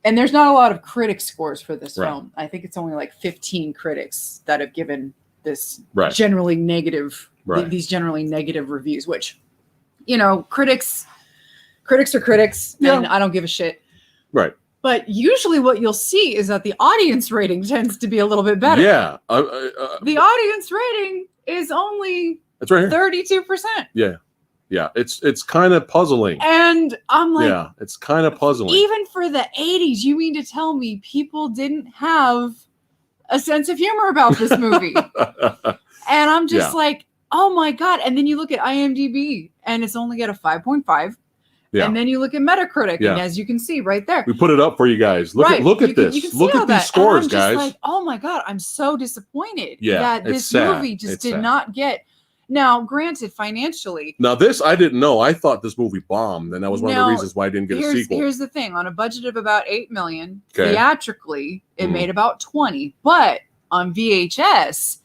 and there's not a lot of critic scores for this film. I think it's only like 15 critics that have given this generally negative, these generally negative reviews, which, you know, critics are critics, and I don't give a shit. Right. But usually what you'll see is that the audience rating tends to be a little bit better. Yeah. The audience rating is only it's right here. 32%. Yeah. It's kind of puzzling. And I'm like, it's kind of puzzling. Even for the 80s, you mean to tell me people didn't have a sense of humor about this movie? And I'm just like, oh my God. And then you look at IMDb and it's only got a 5.5. Yeah. And then you look at Metacritic, and as you can see right there, we put it up for you guys. Look at this. Look at these scores, and I'm guys. Like, oh my God, I'm so disappointed that this movie just did not get. Now, granted, financially. Now, this I didn't know. I thought this movie bombed, and that was one of the reasons why I didn't get a sequel. Here's the thing: on a budget of about $8 million, theatrically, it made about 20, but on VHS,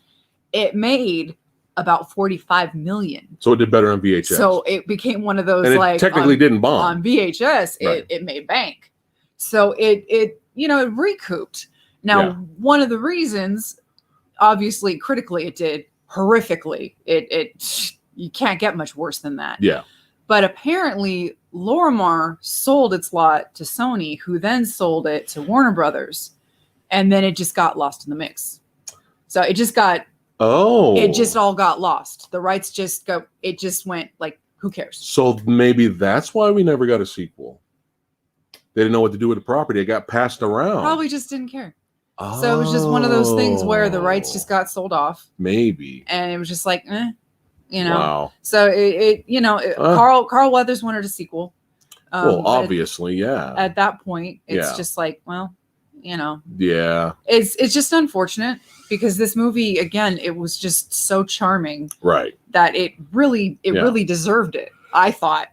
it made about 45 million. So it did better on VHS. So it became one of those, and it technically didn't bomb. On VHS, it made bank. So it recouped. Now, one of the reasons, obviously critically it did horrifically. It you can't get much worse than that. Yeah. But apparently Lorimar sold its lot to Sony, who then sold it to Warner Brothers. And then it just got lost in the mix. So it just got it just all got lost. The rights it just went like, who cares? So maybe that's why we never got a sequel. They didn't know what to do with the property. It got passed around. Probably just didn't care. So it was just one of those things where the rights just got sold off. Maybe. And it was just like, you know. Wow. So Carl Weathers wanted a sequel. Well, obviously, At that point, it's just like, well, you know, Yeah. it's just unfortunate because this movie, again, it was just so charming Right. that it really deserved it. I thought.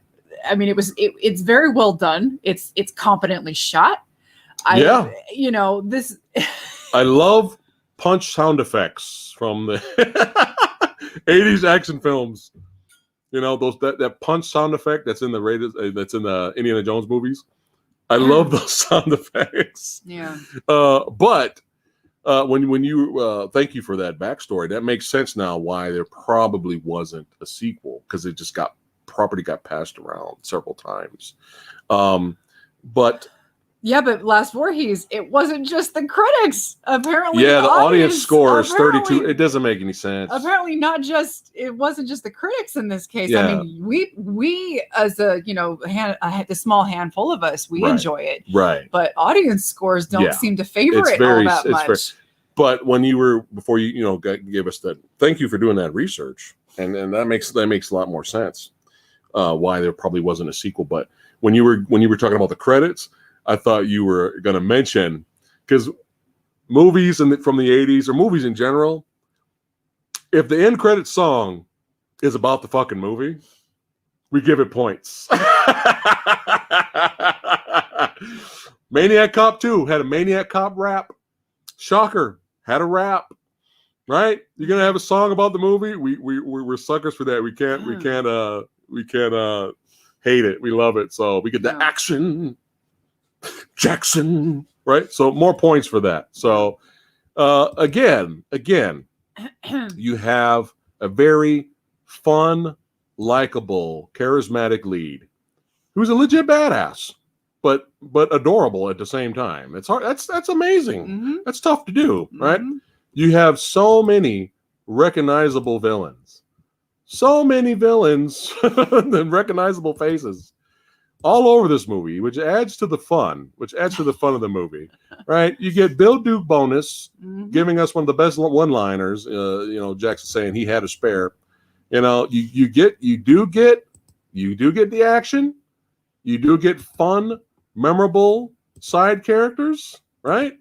I mean, it's very well done. It's competently shot. You know, this. I love punch sound effects from the 80s action films. You know, that punch sound effect that's in the Indiana Jones movies. I love those sound effects. Yeah. But when you thank you for that backstory, that makes sense now why there probably wasn't a sequel, because it just property got passed around several times. But Last Voorhees, it wasn't just the critics. Apparently, the audience score is 32. It doesn't make any sense. Apparently, it wasn't just the critics in this case. Yeah. I mean, we as a the small handful of us, we enjoy it. Right. But audience scores don't seem to favor it all that much. But before you gave us that, thank you for doing that research, and that makes a lot more sense. Why there probably wasn't a sequel. But when you were talking about the credits, I thought you were going to mention, because movies from the 80s, or movies in general, if the end credit song is about the fucking movie, we give it points. Maniac Cop 2 had a Maniac Cop rap. Shocker had a rap. Right? You're gonna have a song about the movie. We're suckers for that. We can't hate it. We love it. So we get the action. Jackson, right? So more points for that. So again, you have a very fun, likable, charismatic lead who's a legit badass, but adorable at the same time. It's hard. That's amazing. Mm-hmm. That's tough to do, right? Mm-hmm. You have so many recognizable villains, and recognizable faces all over this movie, which adds to the fun of the movie, right? You get Bill Duke bonus, giving us one of the best one-liners. Jackson saying he had a spare. You know, you do get the action. You do get fun, memorable side characters, right?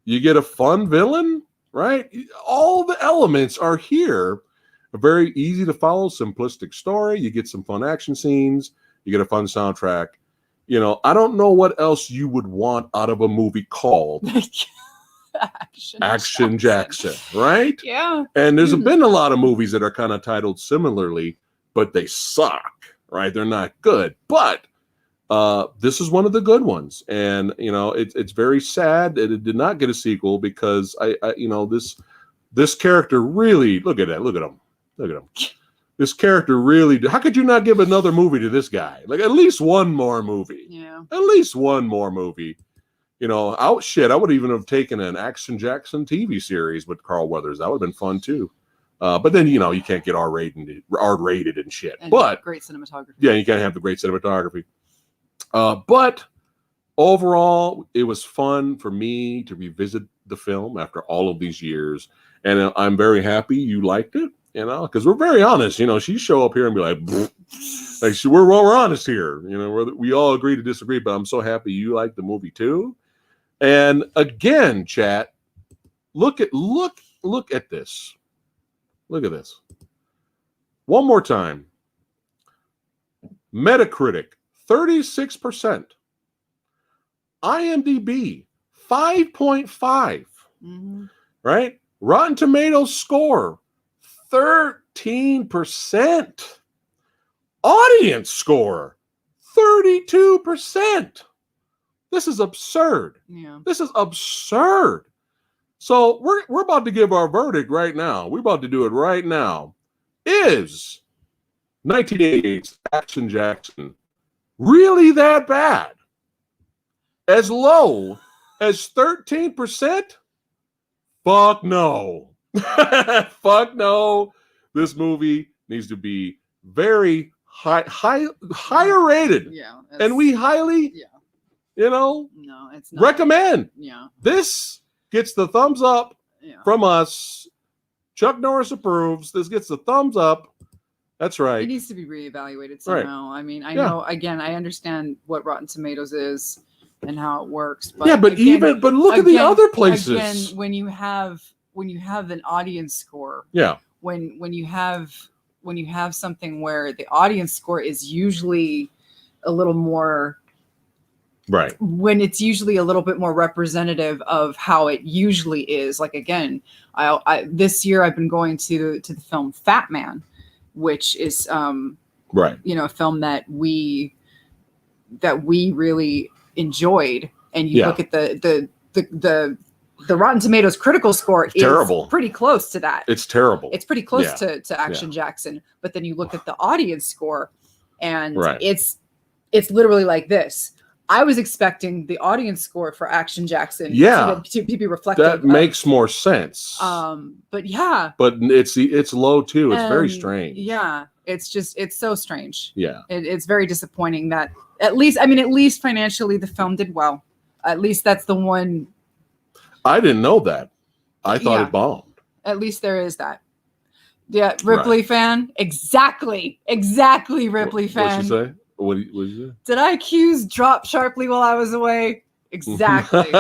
You get a fun villain, right? All the elements are here. A very easy to follow, simplistic story. You get some fun action scenes. You get a fun soundtrack. You know, I don't know what else you would want out of a movie called Action Jackson, right? Yeah. And there's been a lot of movies that are kind of titled similarly, but they suck, right? They're not good. But this is one of the good ones. And, it's very sad that it did not get a sequel, because this character really, look at him. This character really, how could you not give another movie to this guy? Like, at least one more movie. Yeah. At least one more movie. I would even have taken an Action Jackson TV series with Carl Weathers. That would have been fun too. But then, you can't get R-rated and shit. But great cinematography. Yeah, you can't have the great cinematography. But overall, it was fun for me to revisit the film after all of these years. And I'm very happy you liked it. Because we're very honest. She show up here and be like we're honest here. We all agree to disagree, but I'm so happy you like the movie too. And again, chat, look at this. Look at this. One more time. Metacritic, 36%. IMDb, 5.5. Right? Rotten Tomatoes score, 13%. Audience score, 32%. This is absurd. Yeah. This is absurd. So we're about to give our verdict right now. We're about to do it right now. Is 1988's Action Jackson really that bad? As low as 13%? Fuck no. Fuck no. This movie needs to be very higher rated. Yeah. And we highly, no, it's not. recommend. Yeah. This gets the thumbs up from us. Chuck Norris approves. This gets the thumbs up. That's right. It needs to be reevaluated somehow. Right. I mean, I know, again, I understand what Rotten Tomatoes is, and how it works. But yeah, but again, look at the other places. Again, when you have an audience score, yeah, when you have something where the audience score is usually a little more right. when it's usually a little bit more representative of how it usually is. Like again, I this year I've been going to the film Fat Man, which is Right. a film that we really enjoyed. And you look at the Rotten Tomatoes critical score is terrible. Pretty close to that. It's terrible. It's pretty close to Action Jackson. But then you look at the audience score, and it's literally like this. I was expecting the audience score for Action Jackson to be reflective. That makes more sense. But yeah. But it's low too. It's very strange. Yeah. It's so strange. Yeah. It's very disappointing that at least financially the film did well. At least that's the one. I didn't know that. I thought it bombed. At least there is that. Yeah, Ripley fan. Exactly, Ripley fan. What'd you say? What did you say? Did IQs drop sharply while I was away? Exactly.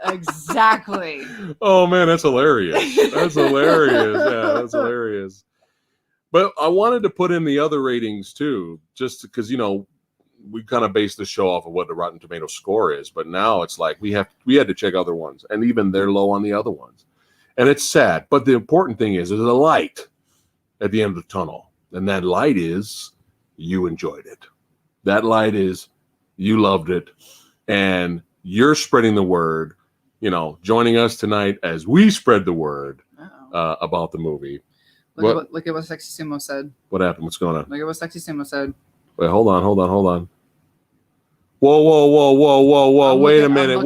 Exactly. Oh man, that's hilarious. That's hilarious. Yeah, that's hilarious. But I wanted to put in the other ratings too, just because we kind of base the show off of what the Rotten Tomato score is, but now it's like we had to check other ones, and even they're low on the other ones, and it's sad. But the important thing is there's a light at the end of the tunnel, and that light is you enjoyed it. That light is you loved it, and you're spreading the word. Joining us tonight as we spread the word about the movie. Look at what Sexy Sumo said. What happened? What's going on? Look at what Sexy Sumo said. Wait, hold on. Whoa. Wait a minute. I'm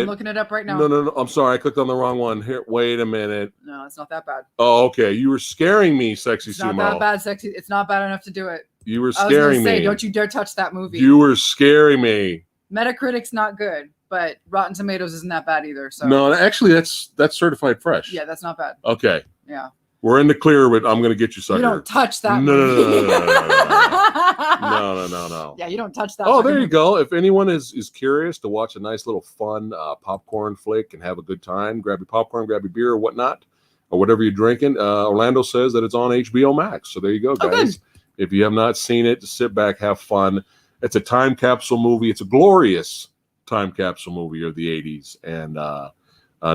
looking it up right now. No. I'm sorry. I clicked on the wrong one. Here, wait a minute. No, it's not that bad. Oh, okay. You were scaring me, Sexy Sumo. It's not that bad, Sexy. It's not bad enough to do it. You were scaring me. Don't you dare touch that movie. You were scaring me. Metacritic's not good, but Rotten Tomatoes isn't that bad either. So no, actually, that's certified fresh. Yeah, that's not bad. Okay. Yeah. We're in the clear with I'm going to get you, sucker. You don't touch that movie. No. Yeah, you don't touch that. Oh, there you go. If anyone is curious to watch a nice little fun popcorn flick and have a good time, grab your popcorn, grab your beer or whatnot, or whatever you're drinking. Orlando says that it's on HBO Max. So there you go, guys. If you have not seen it, just sit back, have fun. It's a time capsule movie. It's a glorious time capsule movie of the 80s. And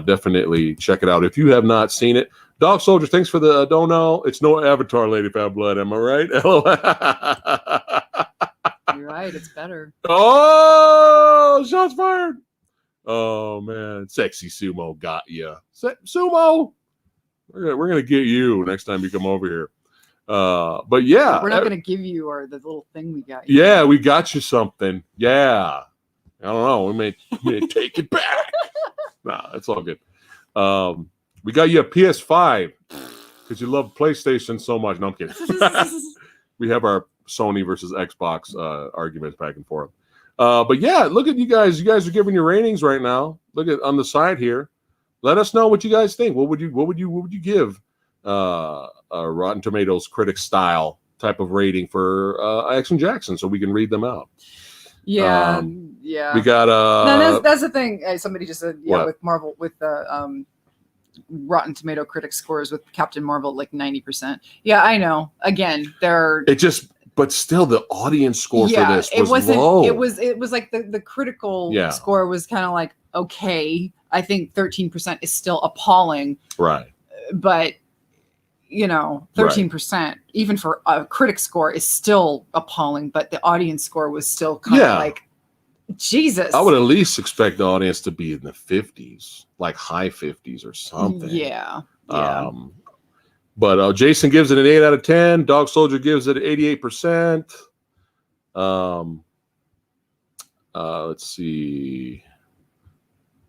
definitely check it out. If you have not seen it, Dog Soldier, thanks for the don't know. It's no Avatar, Lady Fat Blood. Am I right? You're right. It's better. Oh, shots fired. Oh, man. Sexy Sumo got you. Sumo, we're gonna get you next time you come over here. But yeah. We're not going to give you the little thing we got you. Yeah, we got you something. Yeah. I don't know. We may take it back. Nah, it's all good. We got you a PS5 because you love PlayStation so much. No, I'm kidding. We have our Sony versus Xbox arguments back and forth. But yeah, look at you guys. You guys are giving your ratings right now. Look at on the side here. Let us know what you guys think. What would you give a Rotten Tomatoes critic style type of rating for Action Jackson so we can read them out? Yeah, yeah. We got no, that's the thing. Somebody just said with Marvel with the Rotten Tomato critic scores with Captain Marvel like 90%. Yeah, I know. Again, but still the audience score for this was low. It was like the critical score was kind of like okay. I think 13% is still appalling. Right. But 13% even for a critic score is still appalling, but the audience score was still kind of like Jesus. I would at least expect the audience to be in the 50s, like high 50s or something. Yeah. But Jason gives it an 8 out of 10. Dog Soldier gives it 88%. Let's see.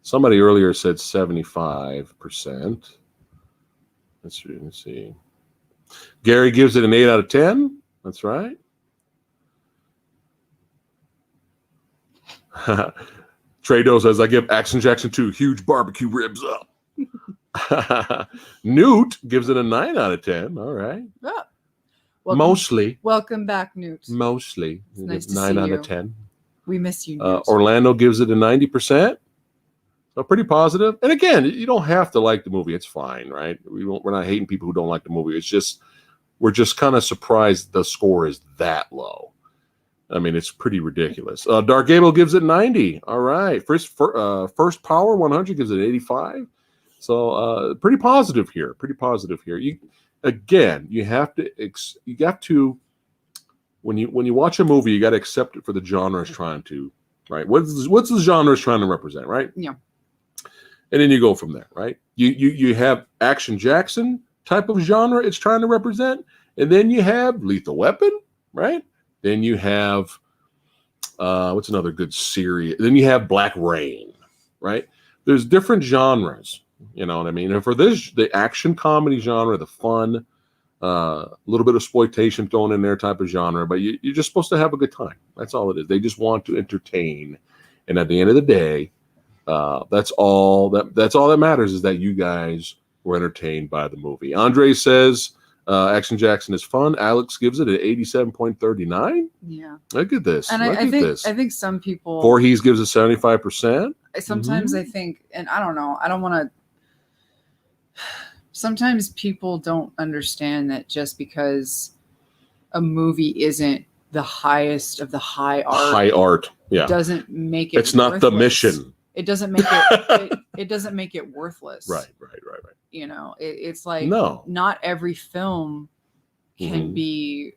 Somebody earlier said 75%. Let's see. Gary gives it an 8 out of 10. That's right. Trado says, I give Action Jackson 2 huge barbecue ribs up. Newt gives it a 9 out of 10. All right. Yeah. Mostly. Welcome back, Newt. Mostly. It's nice to 9 see out you. of 10. We miss you. News. Orlando gives it a 90%. So pretty positive. And again, you don't have to like the movie. It's fine, right? We're not hating people who don't like the movie. It's just we're just kind of surprised the score is that low. I mean, it's pretty ridiculous. Dark Gable gives it 90. All right. First Power 100 gives it 85. So pretty positive here. Pretty positive here. You have to when you watch a movie, you got to accept it for the genre is trying to, right? What's the genre is trying to represent, right? Yeah. And then you go from there, right? You have Action Jackson type of genre it's trying to represent, and then you have Lethal Weapon, right? Then you have what's another good series? Then you have Black Rain, right? There's different genres, you know what I mean? And for this, the action comedy genre, the fun, a little bit of exploitation thrown in there type of genre, but you're just supposed to have a good time. That's all it is. They just want to entertain, and at the end of the day, that's all that matters is that you guys were entertained by the movie. Andre says Action Jackson is fun. Alex gives it an 87.39. Yeah, look at this. And I think some people. Voorhees gives it 75%. Sometimes I think, and I don't know, I don't want to. Sometimes people don't understand that just because a movie isn't the highest of the high art, doesn't make it. It's not worthless. the mission. It doesn't make it. It doesn't make it worthless. Right. You know, it's like no. Not every film can be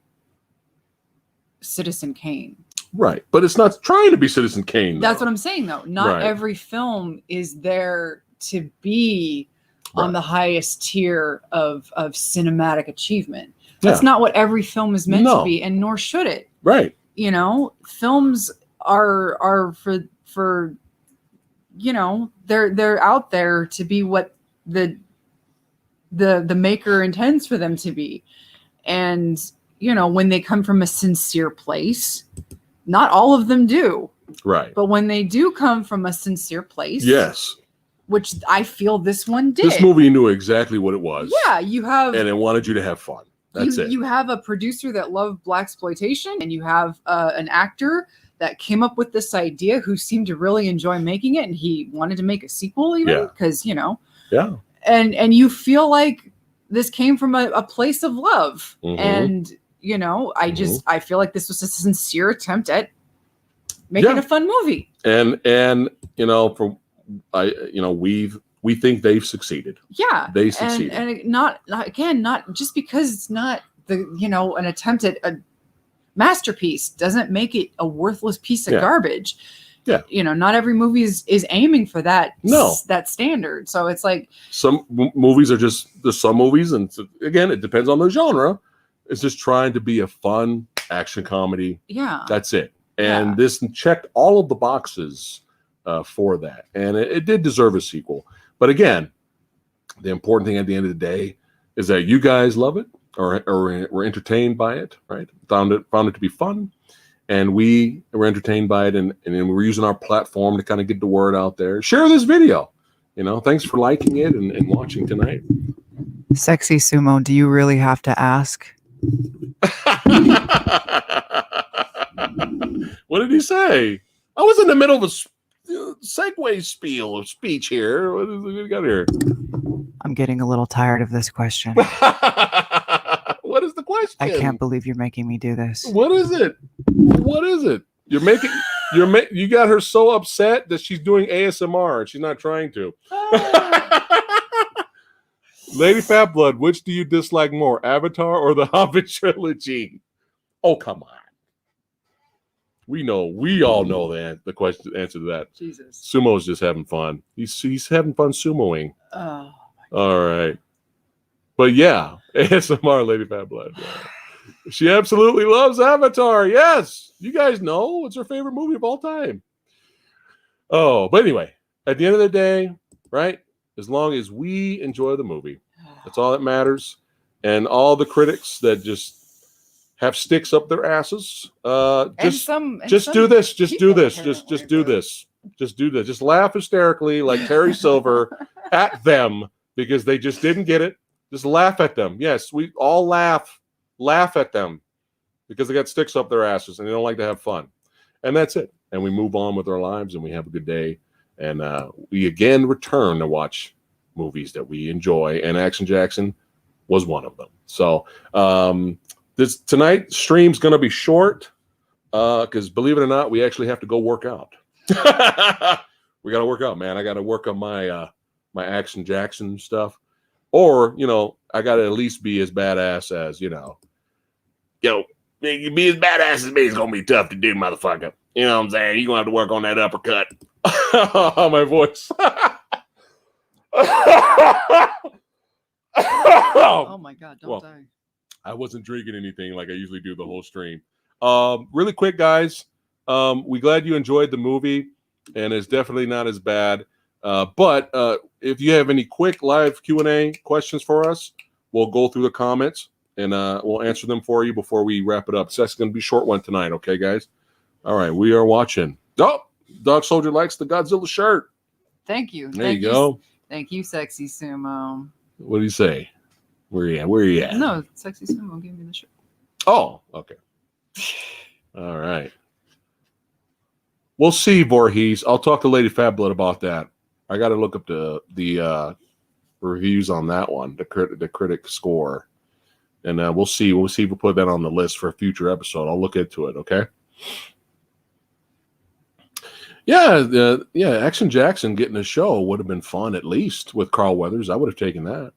Citizen Kane. Right, but it's not trying to be Citizen Kane. That's what I'm saying, though. Not every film is there to be on the highest tier of cinematic achievement. That's not what every film is meant to be, and nor should it. Right. You know, films are for you know, they're out there to be what the maker intends for them to be. And, you know, when they come from a sincere place, not all of them do. Right. But when they do come from a sincere place. Yes. Which I feel this one did. This movie knew exactly what it was. Yeah, you have. And it wanted you to have fun. That's it. You have a producer that loved blaxploitation, and you have an actor that came up with this idea who seemed to really enjoy making it, and he wanted to make a sequel even because, you know. Yeah. And you feel like this came from a place of love. And, you know, I feel like this was a sincere attempt at making a fun movie. And you know, we think they've succeeded. Yeah. They succeeded. And not just because it's not an attempt at a masterpiece doesn't make it a worthless piece of garbage. Yeah. You know, not every movie is aiming for that. No. That standard. So it's like some movies there's some movies, and again, it depends on the genre. It's just trying to be a fun action comedy. Yeah. That's it. And this checked all of the boxes for that. And it did deserve a sequel. But again, the important thing at the end of the day is that you guys love it or were entertained by it, right? Found it to be fun. And we were entertained by it, and we're using our platform to kind of get the word out there. Share this video. You know, thanks for liking it and watching tonight. Sexy Sumo, do you really have to ask? What did he say? I was in the middle of a segue speech here. What do we got here? I'm getting a little tired of this question. What is the question? I can't believe you're making me do this. What is it? What is it? You got her so upset that she's doing ASMR and she's not trying to. Lady Fat Blood, which do you dislike more, Avatar or the Hobbit trilogy? Oh, come on. We all know the answer to that. Jesus. Sumo's just having fun. He's having fun sumoing. Oh. All right. But yeah, ASMR Lady Fat Blood. Yeah. She absolutely loves Avatar. Yes. You guys know it's her favorite movie of all time. Oh, but anyway, at the end of the day, right? As long as we enjoy the movie, that's all that matters. And all the critics that just have sticks up their asses, just do this. Just do this. Just do this. Just do this. Just laugh hysterically like Terry Silver at them because they just didn't get it. Just laugh at them. Yes, we all laugh at them because they got sticks up their asses and they don't like to have fun. And that's it. and we move on with our lives and we have a good day. And we again return to watch movies that we enjoy, and Action Jackson was one of them. So this tonight's stream's going to be short because believe it or not, we actually have to go work out. We got to work out, man. I got to work on my my Action Jackson stuff, or I got to at least be as badass as Yo, you be as badass as me. It's gonna be tough to do, motherfucker. You know what I'm saying? You're gonna have to work on that uppercut. my voice. Oh my God! Don't die. I wasn't drinking anything like I usually do the whole stream. Really quick, guys. We glad you enjoyed the movie, and it's definitely not as bad. But if you have any quick live Q&A questions for us, we'll go through the comments and we'll answer them for you before we wrap it up. So that's going to be a short one tonight, okay, guys? All right, we are watching. Oh, Dog Soldier likes the Godzilla shirt. Thank you. There you go. Thank you, Sexy Sumo. What do you say? Where you at? Where you at? No, Sexy Sumo gave me the shirt. Oh, okay. All right. We'll see, Voorhees. I'll talk to Lady Fablet about that. I got to look up the reviews on that one, the critic score, and we'll see. We'll see if we put that on the list for a future episode. I'll look into it. Okay. Yeah, Action Jackson getting a show would have been fun, at least with Carl Weathers. I would have taken that.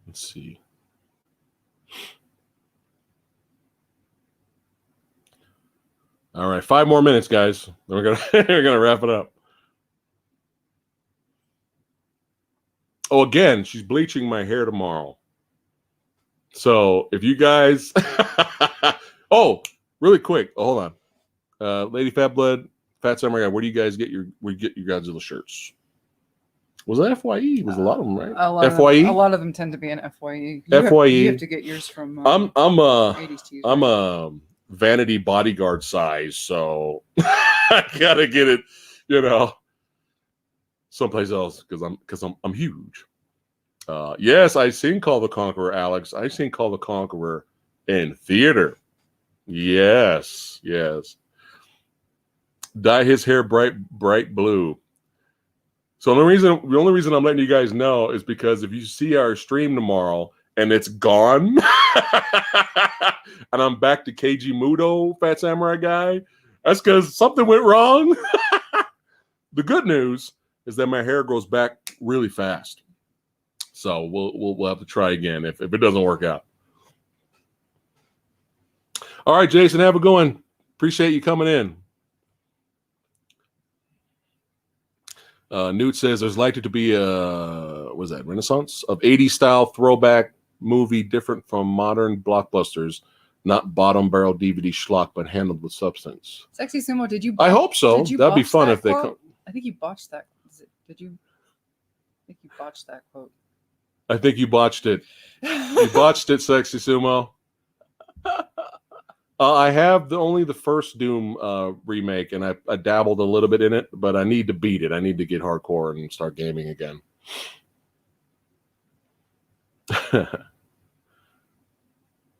Let's see. All right, 5 more minutes, guys. Then we're gonna wrap it up. Oh, again, she's bleaching my hair tomorrow. So if you guys, oh, really quick, hold on, Lady Fat Blood, Phat Samurai Guy, where do you guys get your Godzilla shirts? Was that FYE? Was a lot of them, right? FYE. A lot of them tend to be in FYE. FYE. You have to get yours from. I'm 80s tees, I'm right? a vanity bodyguard size, so I gotta get it, someplace else because I'm huge. Yes, I seen Call the Conqueror, Alex. I seen Call the Conqueror in theater. Yes. Dye his hair bright blue. So the only reason I'm letting you guys know is because if you see our stream tomorrow and it's gone, and I'm back to KG Mudo, Phat Samurai Guy, that's because something went wrong. The good news is that my hair grows back really fast. So we'll have to try again if it doesn't work out. All right, Jason, have a good one. Appreciate you coming in. Newt says there's likely to be a renaissance of 80s style throwback movie, different from modern blockbusters, not bottom barrel DVD schlock, but handled with substance. Sexy Sumo, did you? I hope so. That'd be fun if they come. I think you botched that. Did you? I think you botched that quote. I think you botched it. You botched it, Sexy Sumo. I have only the first Doom remake, and I dabbled a little bit in it, but I need to beat it. I need to get hardcore and start gaming again.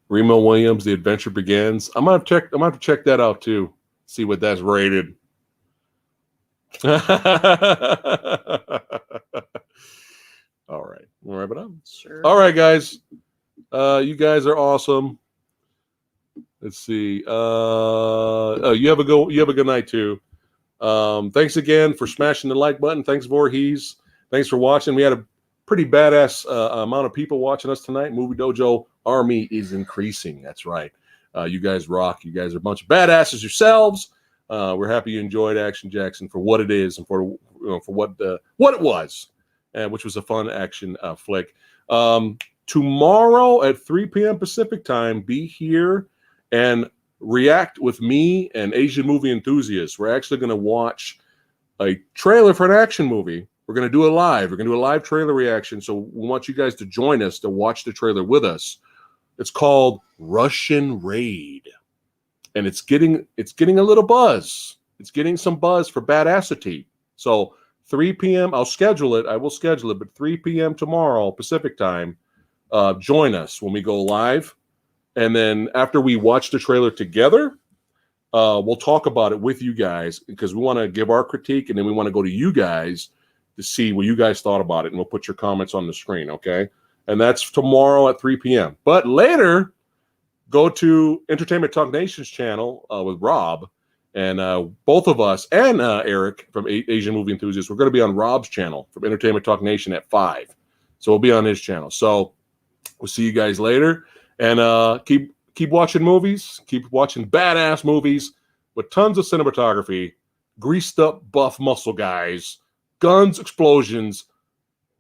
Remo Williams, The Adventure Begins. I'm gonna have to check that out too. See what that's rated. All right, we'll wrap it up. Sure. All right, guys. You guys are awesome. Let's see. You have a good night too. Thanks again for smashing the like button. Thanks, Voorhees. Thanks for watching. We had a pretty badass amount of people watching us tonight. Movie Dojo Army is increasing. That's right. You guys rock. You guys are a bunch of badasses yourselves. We're happy you enjoyed Action Jackson for what it is and for what it was, which was a fun action flick. Tomorrow at 3 p.m. Pacific time, be here and react with me and Asian movie enthusiasts. We're actually going to watch a trailer for an action movie. We're going to do it live. We're going to do a live trailer reaction. So we want you guys to join us to watch the trailer with us. It's called Russian Raid, and it's getting a little buzz. It's getting some buzz for Badassity. So 3 p.m. I will schedule it, but 3 p.m. tomorrow Pacific time. Join us when we go live. And then after we watch the trailer together, we'll talk about it with you guys because we want to give our critique, and then we want to go to you guys to see what you guys thought about it, and we'll put your comments on the screen, okay? And that's tomorrow at 3 p.m. But later, go to Entertainment Talk Nation's channel with Rob, and both of us and Eric from Asian Movie Enthusiasts, we're going to be on Rob's channel from Entertainment Talk Nation at 5. So we'll be on his channel. So we'll see you guys later, and keep watching movies, keep watching badass movies with tons of cinematography, greased up buff muscle guys, guns, explosions,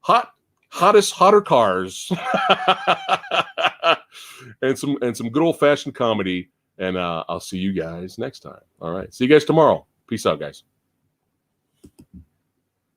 hotter cars, and some good old fashioned comedy. And I'll see you guys next time. All right. See you guys tomorrow. Peace out, guys.